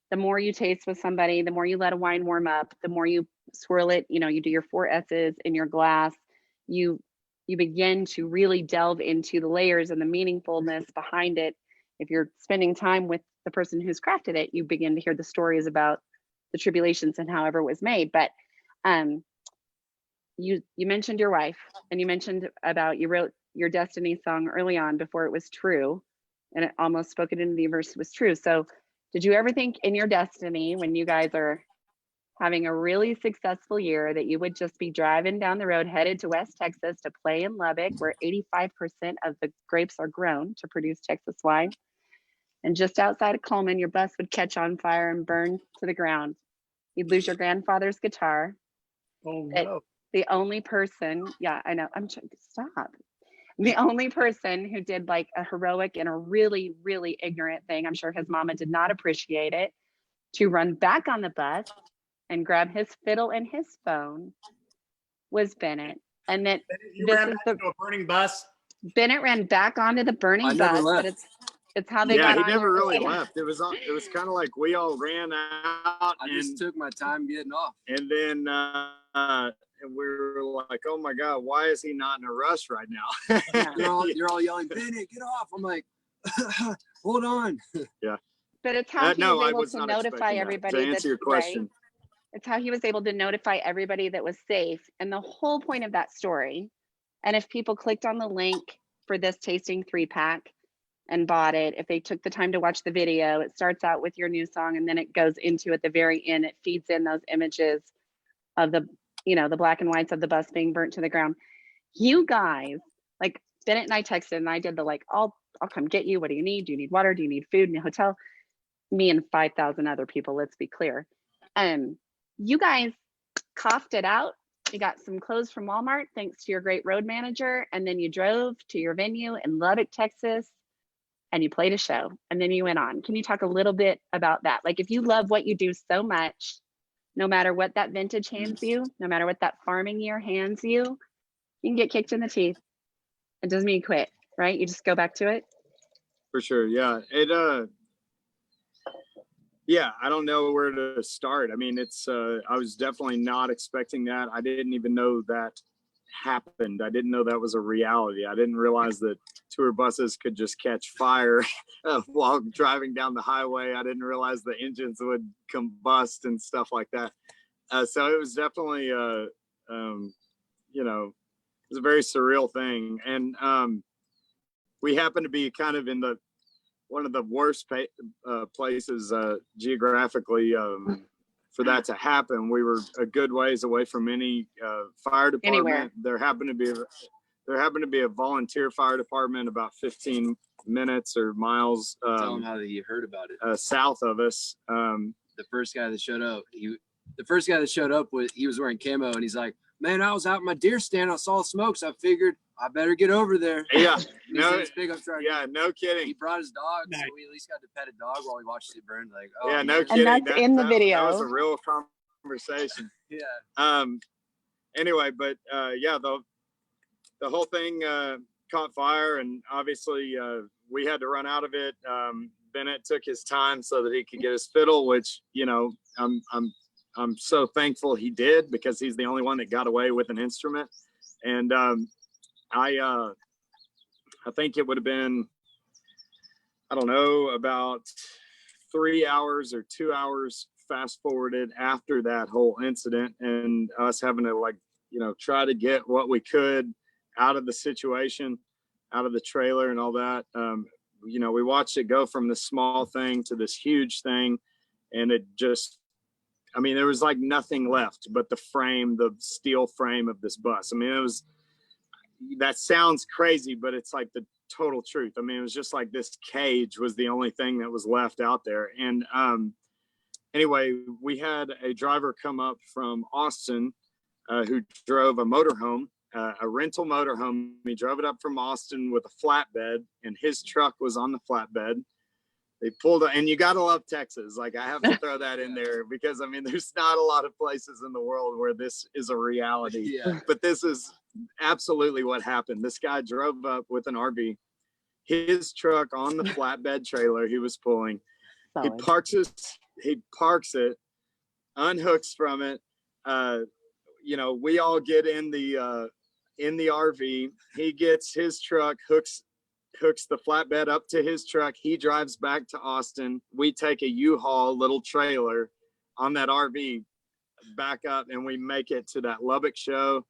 The more you taste with somebody, the more you let a wine warm up, the more you swirl it, you do your 4 S's in your glass, you begin to really delve into the layers and the meaningfulness behind it. If you're spending time with the person who's crafted it, you begin to hear the stories about the tribulations and however it was made. But you mentioned your wife, and you mentioned about you wrote your Destiny song early on before it was true, and it almost spoke it into the universe. It was true. So did you ever think in your destiny, when you guys are having a really successful year, that you would just be driving down the road headed to West Texas to play in Lubbock, where 85% of the grapes are grown to produce Texas wine? And just outside of Coleman, your bus would catch on fire and burn to the ground. You'd lose your grandfather's guitar. Oh no. The only person, yeah, I know, I'm trying to stop. The only person who did like a heroic and a really, really ignorant thing, I'm sure his mama did not appreciate it, to run back on the bus and grab his fiddle and his phone, was Bennett. And that You ran back to a burning bus? Bennett ran back onto the burning bus, but it's how they got on. Yeah, he never really left. It was kind of like we all ran out. I just took my time getting off. And then and we were like, oh my God, why is he not in a rush right now? Yeah. You're all yelling, Bennett, get off. I'm like, hold on. Yeah. But it's how he was able to notify everybody. To answer your question. Right? It's how he was able to notify everybody that was safe. And the whole point of that story, and if people clicked on the link for this tasting 3-pack and bought it, if they took the time to watch the video, it starts out with your new song, and then it goes into, at the very end, it feeds in those images of the black and whites of the bus being burnt to the ground. You guys, like Bennett and I texted, and I did the like, I'll come get you. What do you need? Do you need water? Do you need food in a hotel? Me and 5,000 other people, let's be clear. You guys coughed it out You got some clothes from Walmart, thanks to your great road manager. And then you drove to your venue in Lubbock, Texas, and you played a show. And then you went on. Can you talk a little bit about that? Like, if you love what you do so much, no matter what that vintage hands you, no matter what that farming year hands you, you can get kicked in the teeth. It doesn't mean you quit, right? You just go back to it. For sure. Yeah. Yeah, I don't know where to start. I mean, I was definitely not expecting that. I didn't even know that happened. I didn't know that was a reality. I didn't realize that tour buses could just catch fire while driving down the highway. I didn't realize the engines would combust and stuff like that. So it was definitely, it was a very surreal thing. And we happened to be kind of in one of the worst places geographically for that to happen. We were a good ways away from any fire department. Anywhere. There happened to be a volunteer fire department about 15 minutes or miles Tell them how you heard about it. south of us. The first guy that showed up, he was wearing camo, and he's like, "Man, I was out in my deer stand. I saw smoke, so I figured I better get over there." Yeah, His pickup truck. yeah, no kidding. He brought his dog, Nice. so we at least got to pet a dog while we watched it burn. Like, oh, Yeah, no man. kidding. And that's in the video. That was a real conversation. Yeah. Anyway, but yeah, the whole thing caught fire, and obviously we had to run out of it. Bennett took his time so that he could get his fiddle, which, I'm so thankful he did, because he's the only one that got away with an instrument. And I think it would have been, I don't know, about 3 hours or 2 hours fast forwarded after that whole incident, and us having to try to get what we could out of the situation, out of the trailer and all that. We watched it go from this small thing to this huge thing, and it just, there was like nothing left but the steel frame of this bus. That sounds crazy, but it's like the total truth. It was just like this cage was the only thing that was left out there. And anyway, we had a driver come up from Austin who drove a motorhome, a rental motorhome. He drove it up from Austin with a flatbed, and his truck was on the flatbed. They pulled, and you got to love Texas. Like, I have to throw that in there, because there's not a lot of places in the world where this is a reality. Yeah. But this is absolutely what happened. This guy drove up with an RV, his truck on the flatbed trailer he was pulling. He parks it, unhooks from it. We all get in the RV. He gets his truck, hooks the flatbed up to his truck. He drives back to Austin. We take a U-Haul little trailer on that RV back up, and we make it to that Lubbock show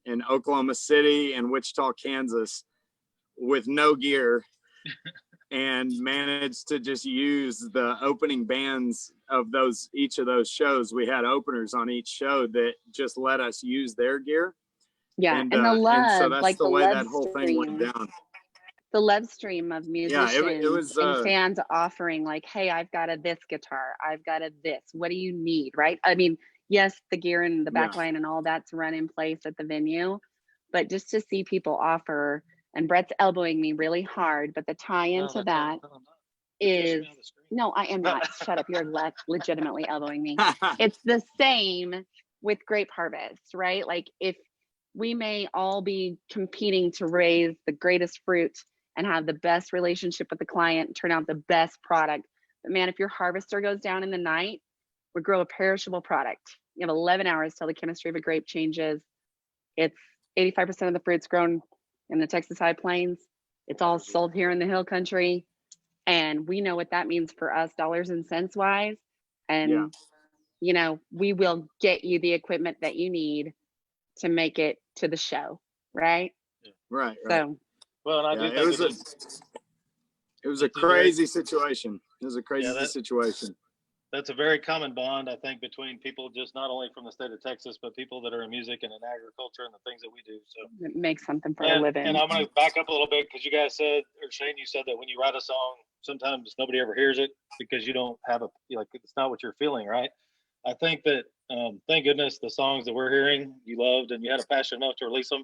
in Oklahoma City and Wichita, Kansas, with no gear, and managed to just use the opening bands of each of those shows. We had openers on each show that just let us use their gear. Yeah, and the love, and so that's like the the way love that whole thing went stream. down. The love stream of musicians it was, and fans offering, like, hey, I've got this guitar, I've got this, what do you need, right? Yes, the gear and the back line and all that's run in place at the venue, but just to see people offer, and Bret's elbowing me really hard, but the tie into that is, no, I am not. Shut up, you're legitimately elbowing me. It's the same with Grape Harvest, right? Like, if we may all be competing to raise the greatest fruit and have the best relationship with the client and turn out the best product, but man, if your harvester goes down in the night, we grow a perishable product. You have 11 hours till the chemistry of a grape changes. It's 85% of the fruit's grown in the Texas High Plains. It's all sold here in the Hill Country. And we know what that means for us, dollars and cents wise. And, we will get you the equipment that you need to make it to the show. Right. Right. So, well, and I do think it was a crazy situation. It was a crazy situation. That's a very common bond, I think, between people just not only from the state of Texas, but people that are in music and in agriculture and the things that we do. So it makes something for a living. And I'm going to back up a little bit, because you guys said, or Shane, you said that when you write a song, sometimes nobody ever hears it because you don't have it's not what you're feeling, right? I think that Thank goodness the songs that we're hearing you loved and you had a passion enough to release them.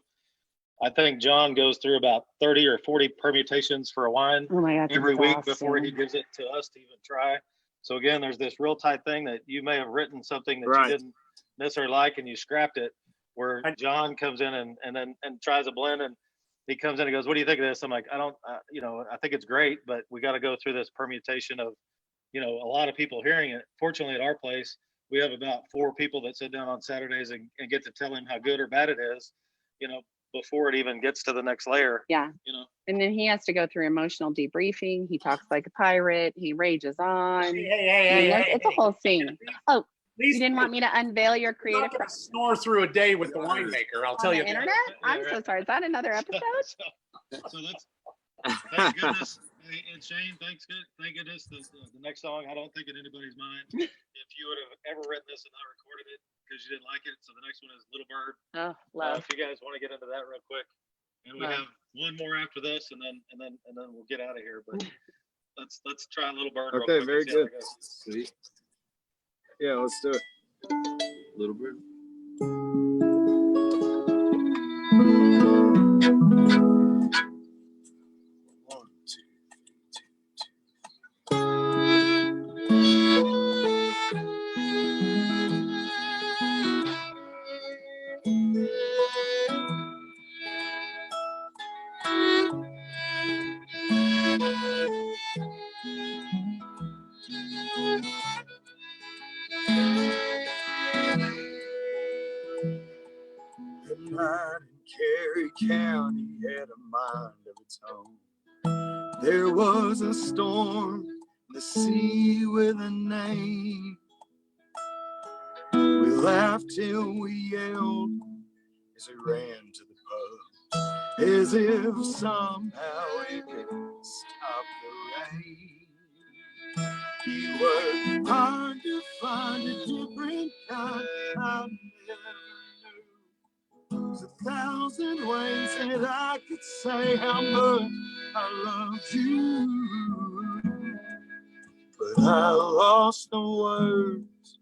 I think Jon goes through about 30 or 40 permutations for a wine Oh my God, every week exhausting. before he gives it to us to even try. So again, there's this real tight thing that you may have written something that Right. you didn't necessarily like and you scrapped it, where Jon comes in and tries a blend, and he comes in and goes, "What do you think of this?" I'm like, "I don't, I think it's great, but we got to go through this permutation of, a lot of people hearing it." Fortunately, at our place, we have about 4 people that sit down on Saturdays and get to tell him how good or bad it is, before it even gets to the next layer. Yeah. And then he has to go through emotional debriefing. He talks like a pirate. He rages on. It's a whole scene. Oh, you didn't want me to unveil your creative process? Snore through a day with the winemaker, I'll tell On you. the internet? I'm so sorry. Is that another episode? So thank goodness. Hey, and Shane, thank goodness the next song, I don't think in anybody's mind if you would have ever written this and not recorded it because you didn't like it. So the next one is Little Bird. Oh, love. If you guys want to get into that real quick, and we have one more after this, and then we'll get out of here. But let's try Little Bird. Okay, real quick very good. Sweet. Yeah, let's do it. Little Bird. The night in Carey County had a mind of its own. There was a storm, the sea with a name. We laughed till we yelled as we ran to the pub, as if somehow it could stop the rain. You were hard to find a different kind I never knew. There's 1,000 ways that I could say how much I loved you, but I lost the words.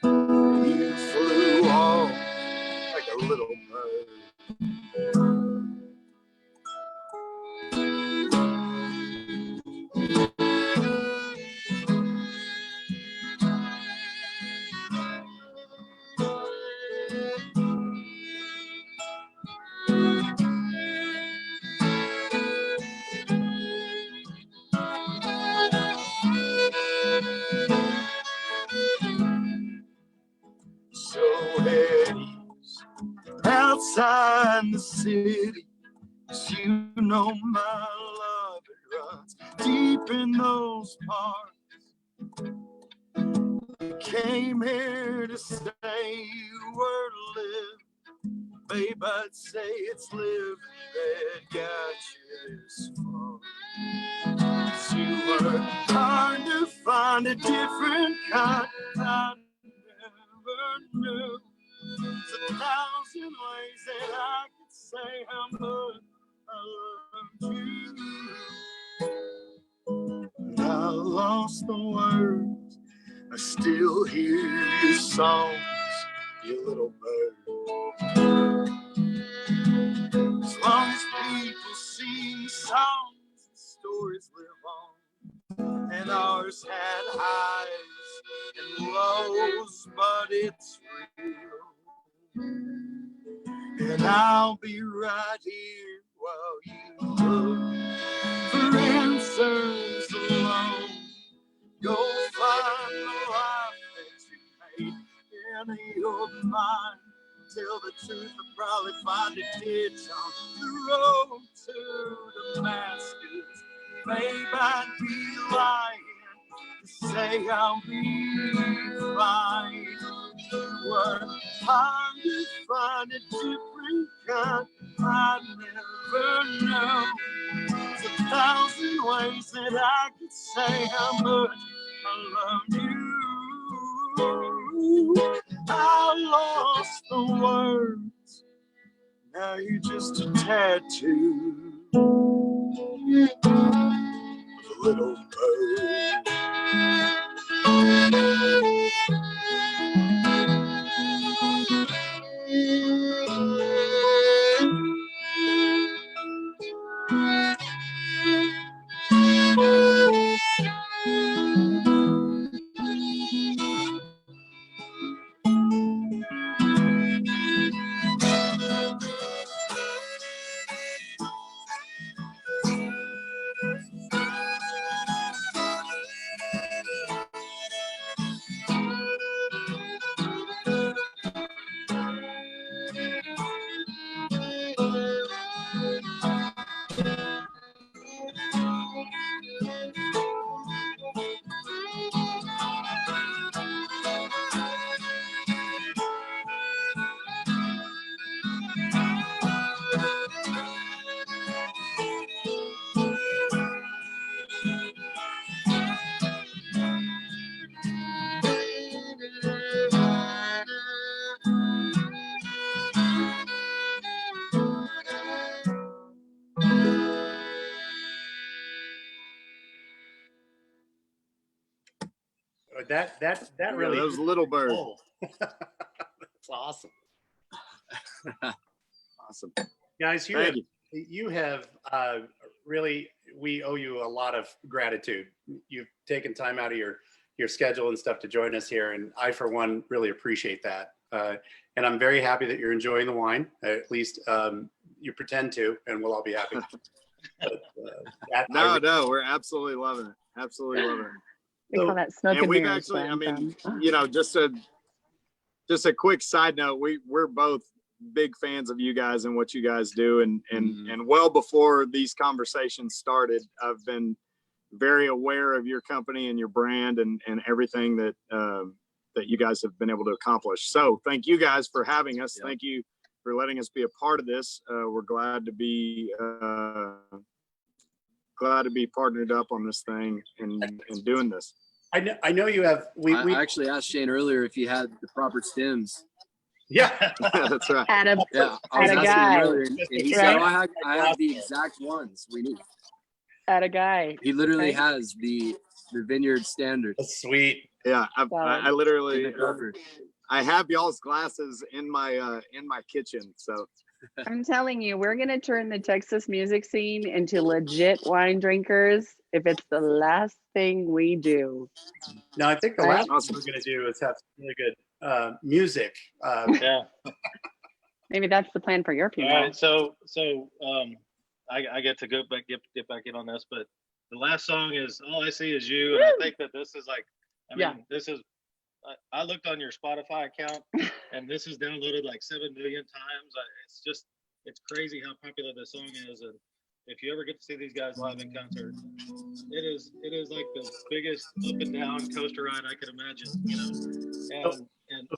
You flew off like a little bird. So at ease outside the city, 'cause you know my love, it runs deep in those parts. You came here to say you were to live, babe, I'd say it's living that got you this far. 'Cause you were hard to find a different kind I never knew. There's 1,000 ways that I could say how much I loved you, and I lost the words. I still hear your songs, you little bird. As long as people sing songs, the stories live on, and ours had highs and lows, but it's real. And I'll be right here while you look for answers alone. Go find the life that you made in your mind. Tell the truth, I'll probably find a ditch on the road to Damascus. Babe, I'd be lying to say I'll be fine. You were hard to find a different kind I never knew. There's 1,000 ways that I could say how much I love you. I lost the words. Now you're just a tattoo of a little bird. but that really those little birds. Oh, that's awesome. Awesome. Guys, Thank you. you have really, we owe you a lot of gratitude. You've taken time out of your schedule and stuff to join us here, and I, for one, really appreciate that. And I'm very happy that you're enjoying the wine. At least you pretend to, and we'll all be happy. But, No, we're absolutely loving it. Absolutely loving it. We call that smoke and we've mirrors. actually, I mean, you know, just a quick side note, we're both big fans of you guys and what you guys do, and well before these conversations started, I've been very aware of your company and your brand and everything that that you guys have been able to accomplish. So thank you guys for having us. Yeah. Thank you for letting us be a part of this. We're glad to be partnered up on this thing and doing this. I know you have. I actually asked Shane earlier if he had the proper stems. Yeah. That's right. At a Yeah, I was Atta asking guy. him earlier, and he said, "Oh, I have the exact ones we need." at a guy. He literally Okay. has the vineyard standard. That's sweet. Yeah, I in literally the cover. I have y'all's glasses in my kitchen. So I'm telling you, we're gonna turn the Texas music scene into legit wine drinkers if it's the last thing we do. No, I think the Right? last thing we're going to do is have some really good music. Yeah. Maybe that's the plan for your All people. right. So I get to go back, get back in on this, but the last song is "All I See Is You," and I think that this is like, I mean, Yeah. this is. I looked on your Spotify account, and this is downloaded like 7 million times. It's crazy how popular this song is, and if you ever get to see these guys live in concert, it is like the biggest up and down coaster ride I could imagine, you know. And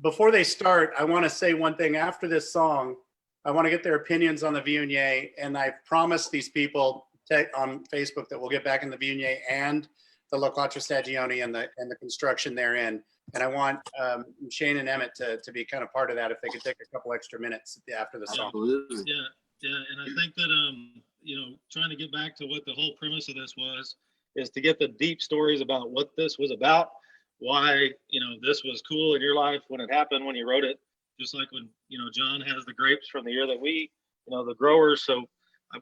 Before they start, I want to say one thing. After this song, I want to get their opinions on the Viognier, and I promised these people on Facebook that we'll get back in the Viognier and the La Quattro Stagioni and the construction therein. And I want Shane and Emmett to be kind of part of that if they could take a couple extra minutes after the song. Absolutely. Yeah, and I think that you know, trying to get back to what the whole premise of this was, is to get the deep stories about what this was about, why, you know, this was cool in your life when it happened, when you wrote it, just like when, you know, John has the grapes from the year that we, you know, the growers. So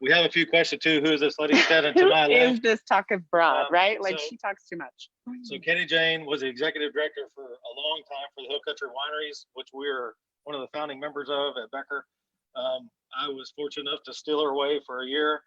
we have a few questions too. Who is this lady standing to Who my is left? this talk of broad, right? Like so- she talks too much. So Katy Jane was the executive director for a long time for the Hill Country Wineries, which we're one of the founding members of at Becker. I was fortunate enough to steal her away for a year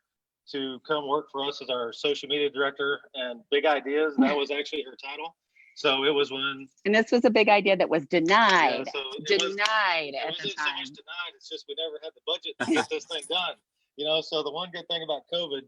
to come work for us as our social media director and Big Ideas. That was actually her title. So it was when And this was a big idea that was denied. so it Denied at the wasn't so time. much denied. It's just we never had the budget to get this thing done. You know, so the one good thing about COVID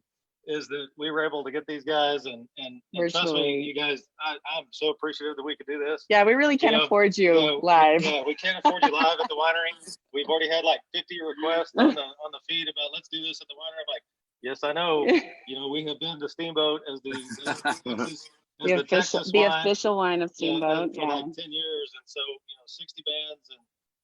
is that we were able to get these guys and trust Virtually. me, you guys, I'm so appreciative that we could do this. Yeah, we really can't You know, afford you So, live. Yeah, we can't afford you live at the winery. We've already had like 50 requests on the feed about let's do this at the winery. I'm like, yes, I know. You know, we have been to Steamboat as The Texas wine, official wine of Steamboat. for Yeah, like 10 years, and so 60 bands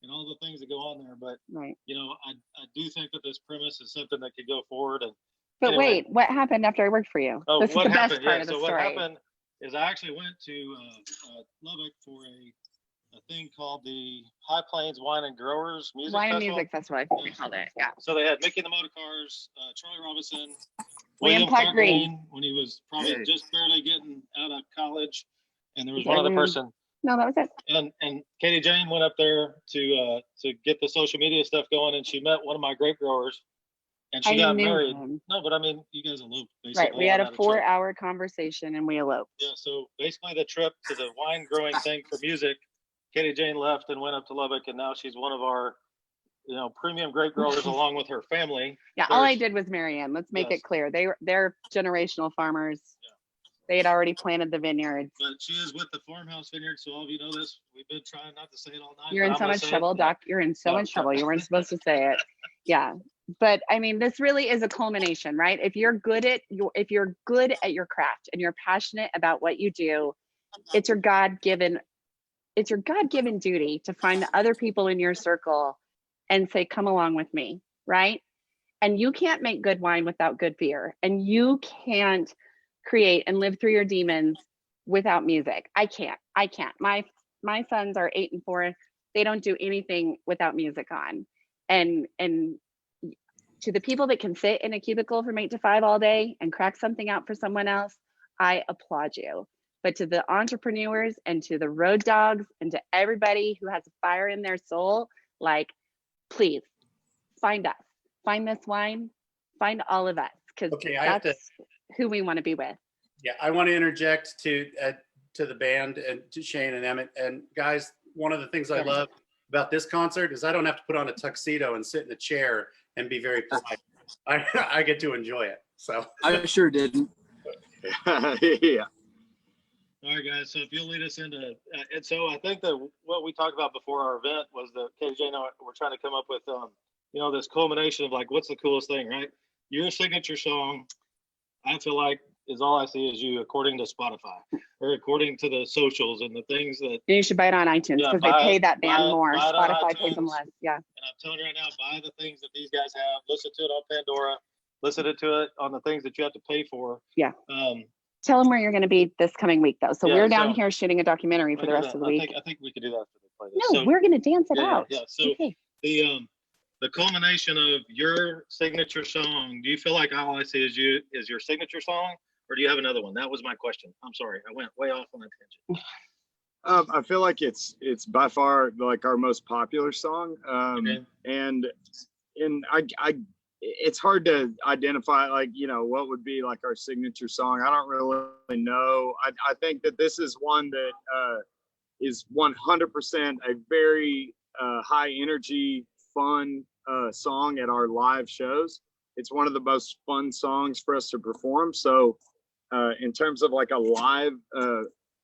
and all the things that go on there. But right. you know, I do think that this premise is something that could go forward. And But anyway. wait, what happened after I worked for you? Oh, This is what the best happened? part Yeah. of the So what story. happened is I actually went to Lubbock for a thing called the High Plains Wine and Growers Music Wine and Festival. Music Festival, I think we called it. Yeah. So they had Mickey and the Motorcars, Troy Robinson, William Clark Green. when he was probably Hey. just barely getting out of college, and there was Okay, one other William. person. No, that was it. And Katy Jane went up there to get the social media stuff going, and she met one of my grape growers, and she I got knew married. him. No, but I mean, you guys eloped basically. Right. We had on a that trip. 4-hour conversation and we eloped. Yeah, so basically the trip to the wine growing thing for music, Katy Jane left and went up to Lubbock, and now she's one of our, you know, premium grape growers along with her family. Yeah, all I There's- did was Marianne. Let's make Yes. it clear. They're generational farmers. Yeah. They had already planted the vineyards. But she is with the Farmhouse Vineyard, so all of you know this. We've been trying not to say it all night. You're but in I'm so gonna much say it. trouble, Doc. You're in so No. much trouble. You weren't supposed to say it. Yeah. But I mean, this really is a culmination, right? If you're good at your craft and you're passionate about what you do, it's your God-given duty to find the other people in your circle and say, come along with me, right? And you can't make good wine without good beer. And you can't create and live through your demons without music. I can't. My sons are 8 and 4. They don't do anything without music on. And to the people that can sit in a cubicle from 8 to 5 all day and crack something out for someone else, I applaud you. But to the entrepreneurs and to the road dogs and to everybody who has a fire in their soul, like, please find us, find this wine, find all of us, because that's who we want to be with. Yeah, I want to interject to the band and to Shane and Emmett. And guys, one of the things I love about this concert is I don't have to put on a tuxedo and sit in a chair and be very polite. I get to enjoy it. So I sure didn't. Yeah. All right, guys. So if you'll lead us into, and so I think that what we talked about before our event was the KJ. We're trying to come up with, this culmination of like, what's the coolest thing, right? Your signature song, I feel like, is All I See Is You, according to Spotify or according to the socials and the things that. You should buy it on iTunes because they pay that band more. Spotify pays them less. Yeah. And I'm telling you right now, buy the things that these guys have. Listen to it on Pandora. Listen to it on the things that you have to pay for. Yeah. Tell them where you're going to be this coming week, though. So Yeah, we're down here shooting a documentary for the rest of the week. I think we could do that after they play this. No, we're going to dance it out. Yeah. So the culmination of your signature song, do you feel like All I See Is You is your signature song, or do you have another one? That was my question. I'm sorry, I went way off on a tangent. I feel like it's by far like our most popular song, and it's hard to identify like what would be like our signature song. I don't really know. I think that this is one that is 100% a very high energy, fun song at our live shows. It's one of the most fun songs for us to perform. So in terms of like a live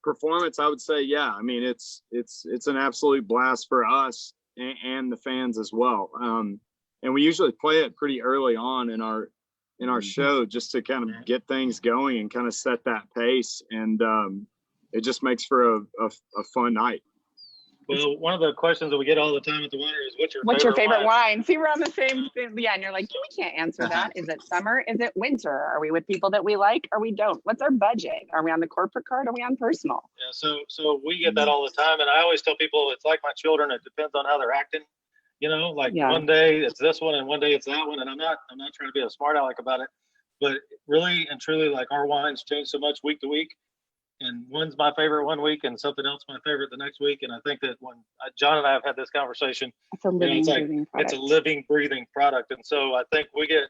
performance, I would say, yeah, I mean, it's an absolute blast for us and the fans as well. And we usually play it pretty early on in our show just to kind of get things going and kind of set that pace. And it just makes for a fun night. Well, one of the questions that we get all the time at the winter is, what's your favorite wine? See, we're on the same thing. Yeah, and you're like, we can't answer that. Is it summer? Is it winter? Are we with people that we like or we don't? What's our budget? Are we on the corporate card? Are we on personal? Yeah, so we get that all the time, and I always tell people it's like my children. It depends on how they're acting. One day it's this one and one day it's that one, and I'm not trying to be a smart aleck about it, but really and truly, like, our wines change so much week to week. And one's my favorite one week and something else my favorite the next week. And I think that when John and I have had this conversation, it's a living, breathing product. It's a living, breathing product. And so I think we get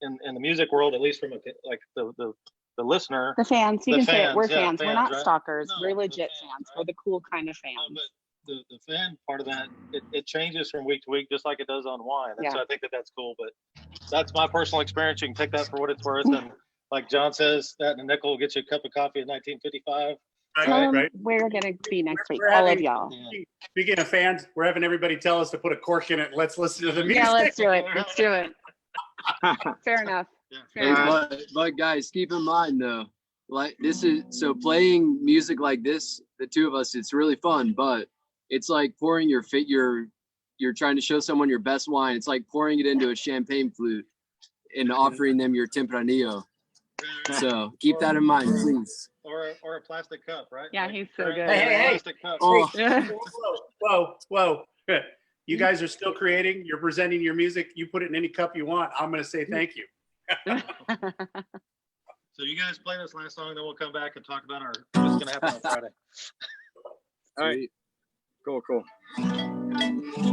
in the music world, at least from the listener, the fans. You can say it. We're fans. We're not right? stalkers. No, we're legit fans. Right? We're the cool kind of fans. But the fan part of that, it changes from week to week, just like it does on wine. And so I think that's cool. But that's my personal experience. You can take that for what it's worth. And like John says, that and a nickel will get you a cup of coffee in 1955. Right. We're going to be next week, all of y'all. Speaking of fans, we're having everybody tell us to put a cork in it. Let's listen to the music. Yeah, let's do it. Let's do it. Fair enough. Fair enough. But guys, keep in mind though, like playing music like this, the two of us, it's really fun, but it's like pouring you're trying to show someone your best wine. It's like pouring it into a champagne flute and offering them your Tempranillo. So keep that in mind, please. Or a plastic cup, right? Yeah, he's so good. Hey. Plastic cup. Oh. Whoa. You guys are still creating. You're presenting your music. You put it in any cup you want. I'm going to say thank you. So you guys play this last song, then we'll come back and talk about what's going to happen on Friday. All right. Cool.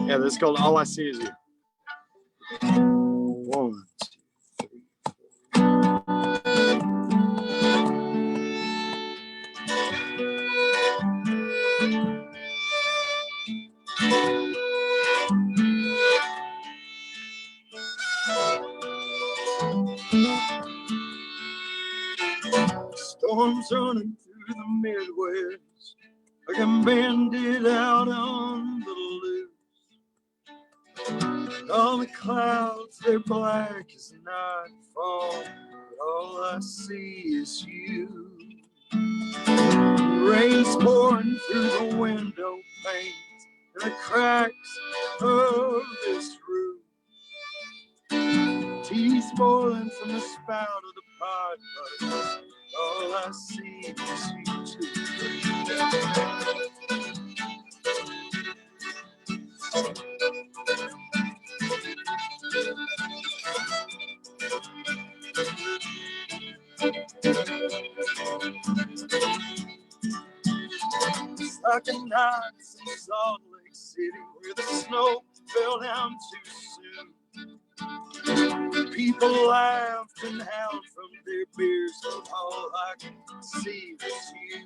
Yeah, this is called All I See Is You. 1, 2, 3, 4. Storms running through the Midwest, like I'm banded out on the loose. And all the clouds, they're black as nightfall, but all I see is you. The rain's pouring through the window panes and the cracks of this roof. Tea's boiling from the spout of the pot, but all I see is you too. Like a night in Salt Lake City where the snow fell down too soon. People laughed and howled from their beers, but all I could see was you.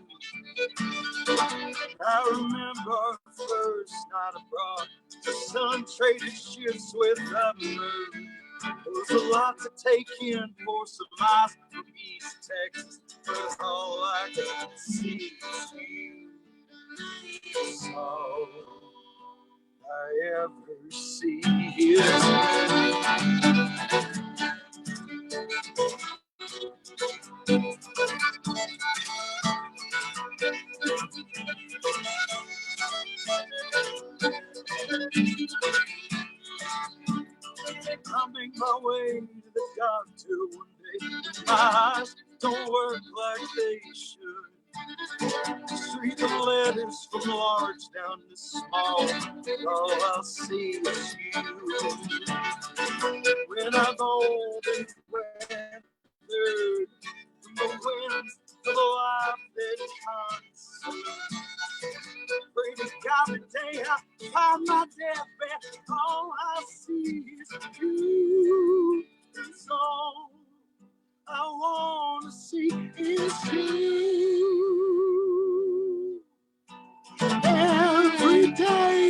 I remember our first night abroad. The sun traded shifts with the moon. There was a lot to take in for some eyes from East Texas, but all I could see was you. That's all I ever see is I make my way to the doctor one day. My eyes don't work like they should. Street the letters from large down to small, but all I'll see is you. When I'm old and weathered from the winds of a life that can't see. Pray to God the day I find my deathbed, all I see is you. That's all I want to see is you. Every day,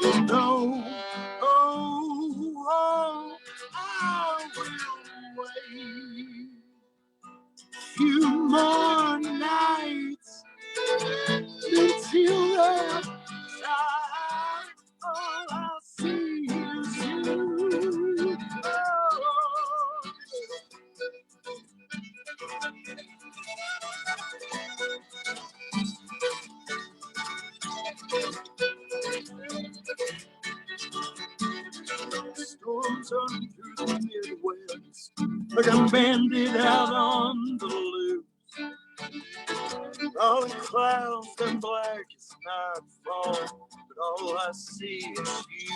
you know, I will wait. Few more nights until that time, all I see is you. Storms running through the Midwest, like I'm banded out on the loose. All the clouds turn black as nightfall, but all I see is you.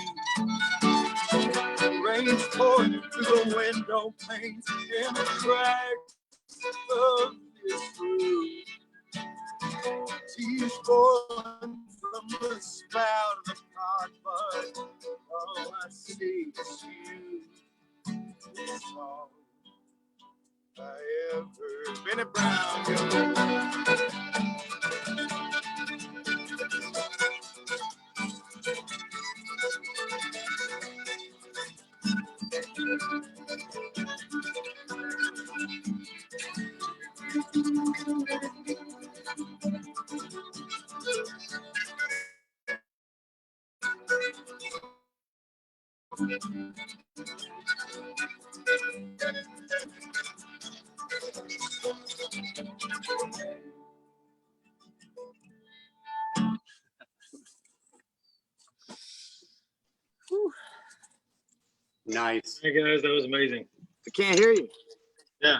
Rain's pouring through the window panes and the cracks of this roof. Tears pouring from the spout of the pot, but all I see is you. It's all I ever. Bennett Brown, yo. Nice. Hey guys, that was amazing. I can't hear you. Yeah.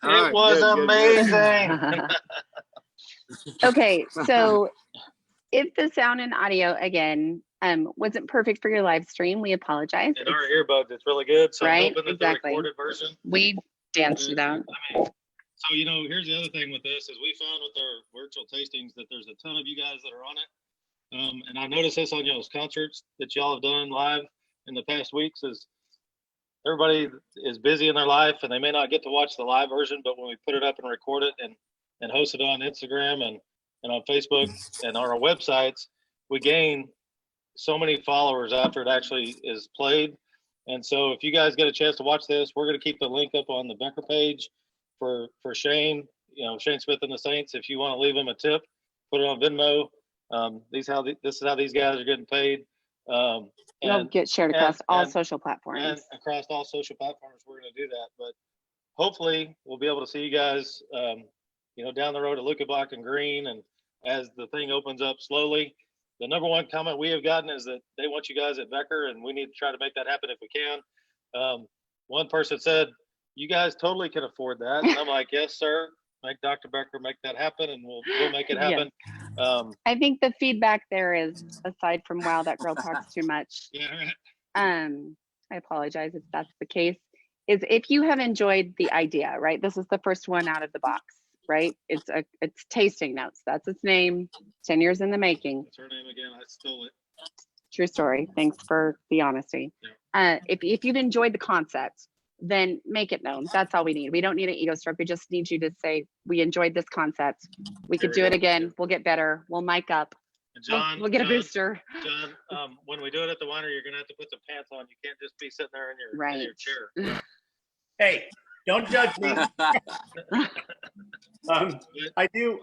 All It right, was good, good, amazing. Okay, so if the sound and audio again wasn't perfect for your live stream, we apologize. In our earbuds, it's really good. So Right, I'm hoping that exactly. the recorded version. We danced it out. I mean, so here's the other thing with this is we found with our virtual tastings that there's a ton of you guys that are on it. And I noticed this on y'all's concerts that y'all have done live in the past weeks is everybody is busy in their life and they may not get to watch the live version, but when we put it up and record it and host it on Instagram and on Facebook and on our websites, we gain so many followers after it actually is played. And so if you guys get a chance to watch this, we're going to keep the link up on the Becker page for Shane, Shane Smith and the Saints. If you want to leave him a tip, put it on Venmo. This is how these guys are getting paid. It'll get shared across all social platforms. And across all social platforms, we're going to do that. But hopefully we'll be able to see you guys, down the road at Luca Black and Green. And as the thing opens up slowly, the number one comment we have gotten is that they want you guys at Becker, and we need to try to make that happen if we can. One person said, "You guys totally can afford that." And I'm like, "Yes, sir. make Dr. Becker make that happen, and we'll make it happen. I think the feedback there is, aside from wow, that girl talks too much. Yeah, right. I apologize if that's the case. Is if you have enjoyed the idea, right? This is the first one out of the box, right? It's tasting notes. That's its name. 10 years in the making. What's her name again? I stole it. True story. Thanks for the honesty. If you've enjoyed the concept, then make it known. That's all we need. We don't need an ego stroke. We just need you to say, we enjoyed this concept. We could do it again. We'll get better. We'll mic up. John, we'll get a booster. John, when we do it at the winery, you're gonna have to put some pants on. You can't just be sitting there in your chair. Hey, don't judge me. I do.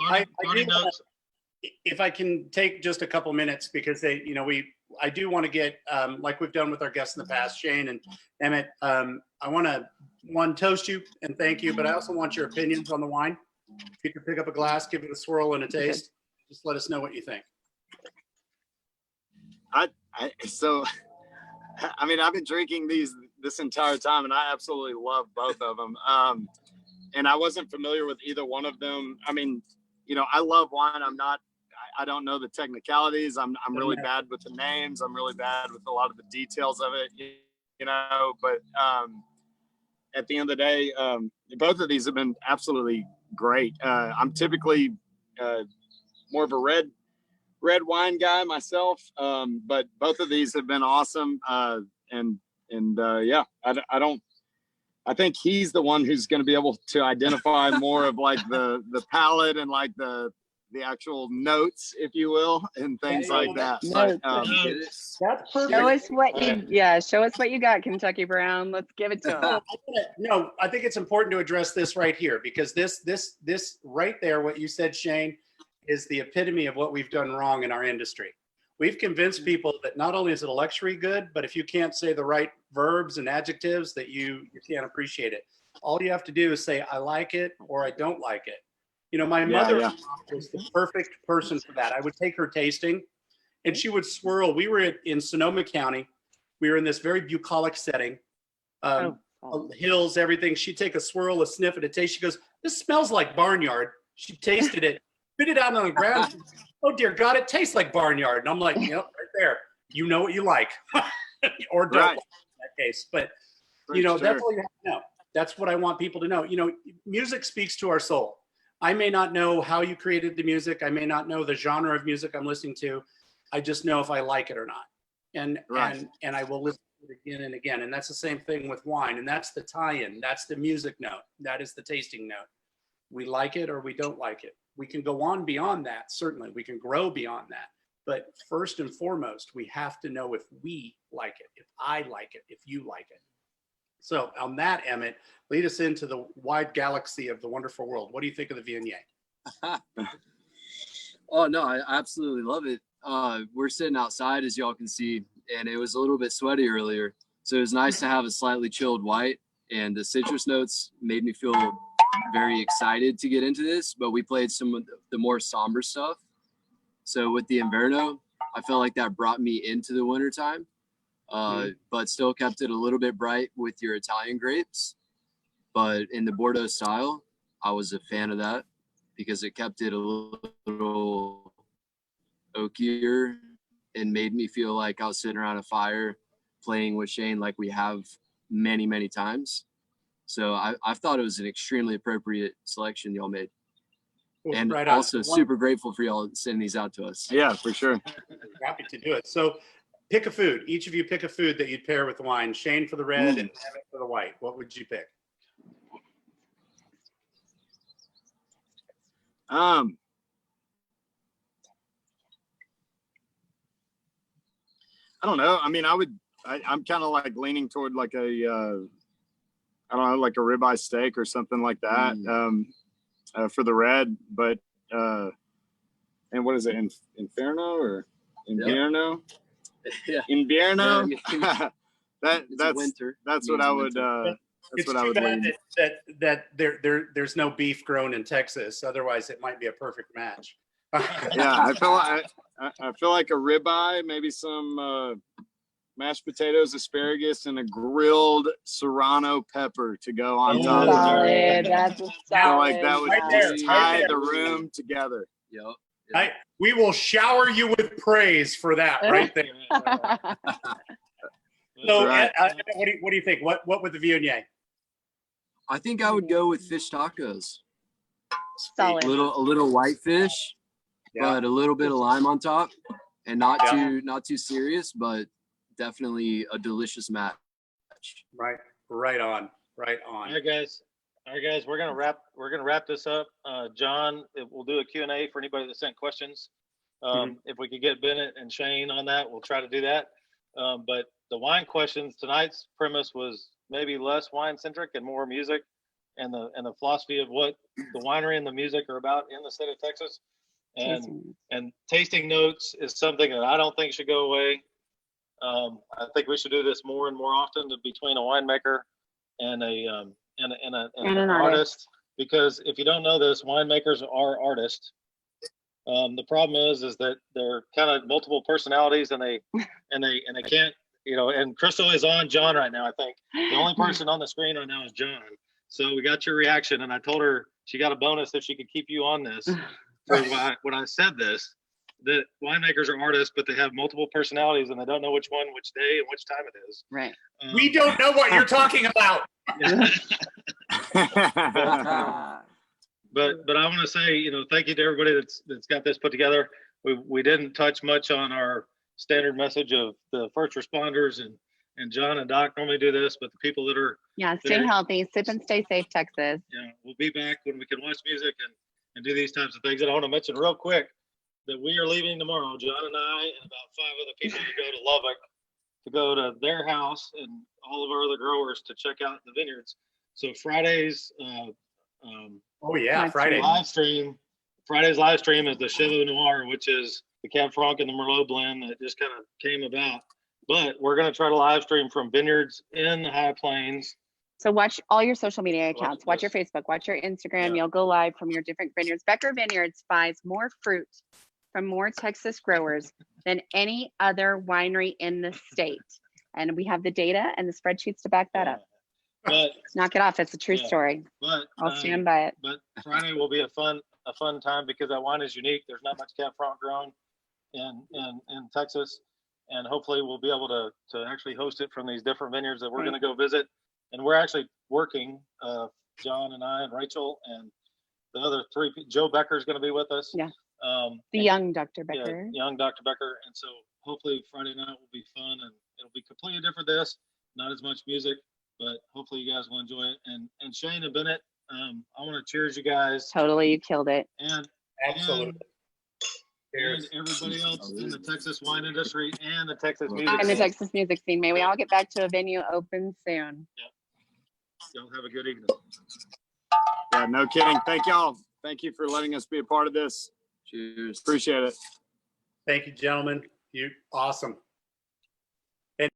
If I can take just a couple minutes, because I do want to get, like we've done with our guests in the past, Shane and Emmett. I want to toast you and thank you, but I also want your opinions on the wine. If you could pick up a glass, give it a swirl and a taste, just let us know what you think. I've been drinking this entire time, and I absolutely love both of them. And I wasn't familiar with either one of them. I mean, I love wine. I don't know the technicalities. I'm really bad with the names. I'm really bad with a lot of the details of it, but at the end of the day, both of these have been absolutely great. I'm typically more of a red wine guy myself, but both of these have been awesome. I think he's the one who's going to be able to identify more of like the palate and like the actual notes, if you will, and things like that. But, that's perfect. Show us what you got, Kentucky Brown. Let's give it to him. No, I think it's important to address this right here, because this right there, what you said, Shane, is the epitome of what we've done wrong in our industry. We've convinced people that not only is it a luxury good, but if you can't say the right verbs and adjectives, that you can't appreciate it. All you have to do is say, I like it or I don't like it. My mother was the perfect person for that. I would take her tasting and she would swirl. We were in Sonoma County. We were in this very bucolic setting, hills, everything. She'd take a swirl, a sniff, and a taste. She goes, this smells like barnyard. She tasted it, spit it out on the ground. Oh dear God, it tastes like barnyard. And I'm like, right there. You know what you like or don't like in that case. But, that's all you have to know. That's what I want people to know. Music speaks to our soul. I may not know how you created the music. I may not know the genre of music I'm listening to. I just know if I like it or not. And I will listen to it again and again. And that's the same thing with wine. And that's the tie-in. That's the music note. That is the tasting note. We like it or we don't like it. We can go on beyond that. Certainly, we can grow beyond that. But first and foremost, we have to know if we like it, if I like it, if you like it. So on that, Emmett, lead us into the wide galaxy of the wonderful world. What do you think of the Viognier? Oh, no, I absolutely love it. We're sitting outside, as y'all can see, and it was a little bit sweaty earlier. So it was nice to have a slightly chilled white, and the citrus notes made me feel very excited to get into this, but we played some of the more somber stuff. So with the Inverno, I felt like that brought me into the wintertime. But still kept it a little bit bright with your Italian grapes. But in the Bordeaux style, I was a fan of that because it kept it a little oakier and made me feel like I was sitting around a fire playing with Shane like we have many, many times. So I thought it was an extremely appropriate selection y'all made. Well, and also super grateful for y'all sending these out to us. Yeah, for sure. Happy to do it. So pick a food. Each of you pick a food that you'd pair with wine. Shane for the red and Emmett for the white. What would you pick? I don't know. I mean, I'm kind of like leaning toward like a, I don't know, like a ribeye steak or something like that for the red. But, and what is it? Inferno or Inverno? Yeah. Inverno. Yeah, that's winter. That's what I would. That's what I would lean. That there's no beef grown in Texas. Otherwise, it might be a perfect match. Yeah, I feel like a ribeye, maybe some mashed potatoes, asparagus, and a grilled serrano pepper to go on Oh, top of it. Solid. That's a I feel solid. like that would Right there, just right tie there. the room together. Yep. We will shower you with praise for that right there. So, right. what do you think? What would the Viognier? I think I would go with fish tacos. Solid. A little white fish, Yeah. but a little bit of lime on top, and not Yeah. too serious, but definitely a delicious match. Right on. All right, guys. We're gonna wrap this up. John, we'll do a Q&A for anybody that sent questions. If we could get Bennett and Shane on that, we'll try to do that. But the wine questions, tonight's premise was maybe less wine centric and more music, and the philosophy of what the winery and the music are about in the state of Texas. And tasting notes is something that I don't think should go away. I think we should do this more and more often between a winemaker and an artist, because if you don't know this, winemakers are artists. The problem is that they're kind of multiple personalities, and they can't, and Crystal is on John right now. I think the only person on the screen right now is John. So we got your reaction, and I told her she got a bonus if she could keep you on this for when I said this, that winemakers are artists, but they have multiple personalities, and they don't know which one, which day, and which time it is. Right. We don't know what you're talking about. But I want to say, thank you to everybody that's got this put together. We didn't touch much on our standard message of the first responders, and John and Doc normally do this, but the people that are stay healthy, sip and stay safe, Texas. We'll be back when we can watch music and do these types of things. And I want to mention real quick that we are leaving tomorrow, John and I and about 5 other people, to go to Lubbock, to go to their house and all of our other growers to check out the vineyards. So Friday's Friday live stream. Friday's live stream is the Cheval Noir, which is the Cab Franc and the Merlot blend that just kind of came about. But we're going to try to live stream from vineyards in the High Plains. So watch all your social media accounts, watch your Facebook, watch your Instagram. Yeah. You'll go live from your different vineyards. Becker Vineyards buys more fruit from more Texas growers than any other winery in the state. And we have the data and the spreadsheets to back that up. But Knock it off. It's a true story. But I'll stand by it. But Friday will be a fun time because that wine is unique. There's not much Cab Franc grown in Texas, and hopefully we'll be able to actually host it from these different vineyards that we're going to go visit. And we're actually working, John and I and Rachel and the other 3. Joe Becker is going to be with us. Yeah. The young Dr. Becker. Yeah, young Dr. Becker. And so hopefully Friday night will be fun, and it'll be completely different this, not as much music, but hopefully you guys will enjoy it. And Shane and Bennett, I want to cheers you guys. Totally, you killed it. And Absolutely. and everybody else in the Texas wine industry and the Texas music And the scene. Texas music scene. May we all get back to a venue open soon. Y'all have a good evening. Yeah, no kidding. Thank y'all. Thank you for letting us be a part of this. Cheers. Appreciate it. Thank you, gentlemen. You awesome.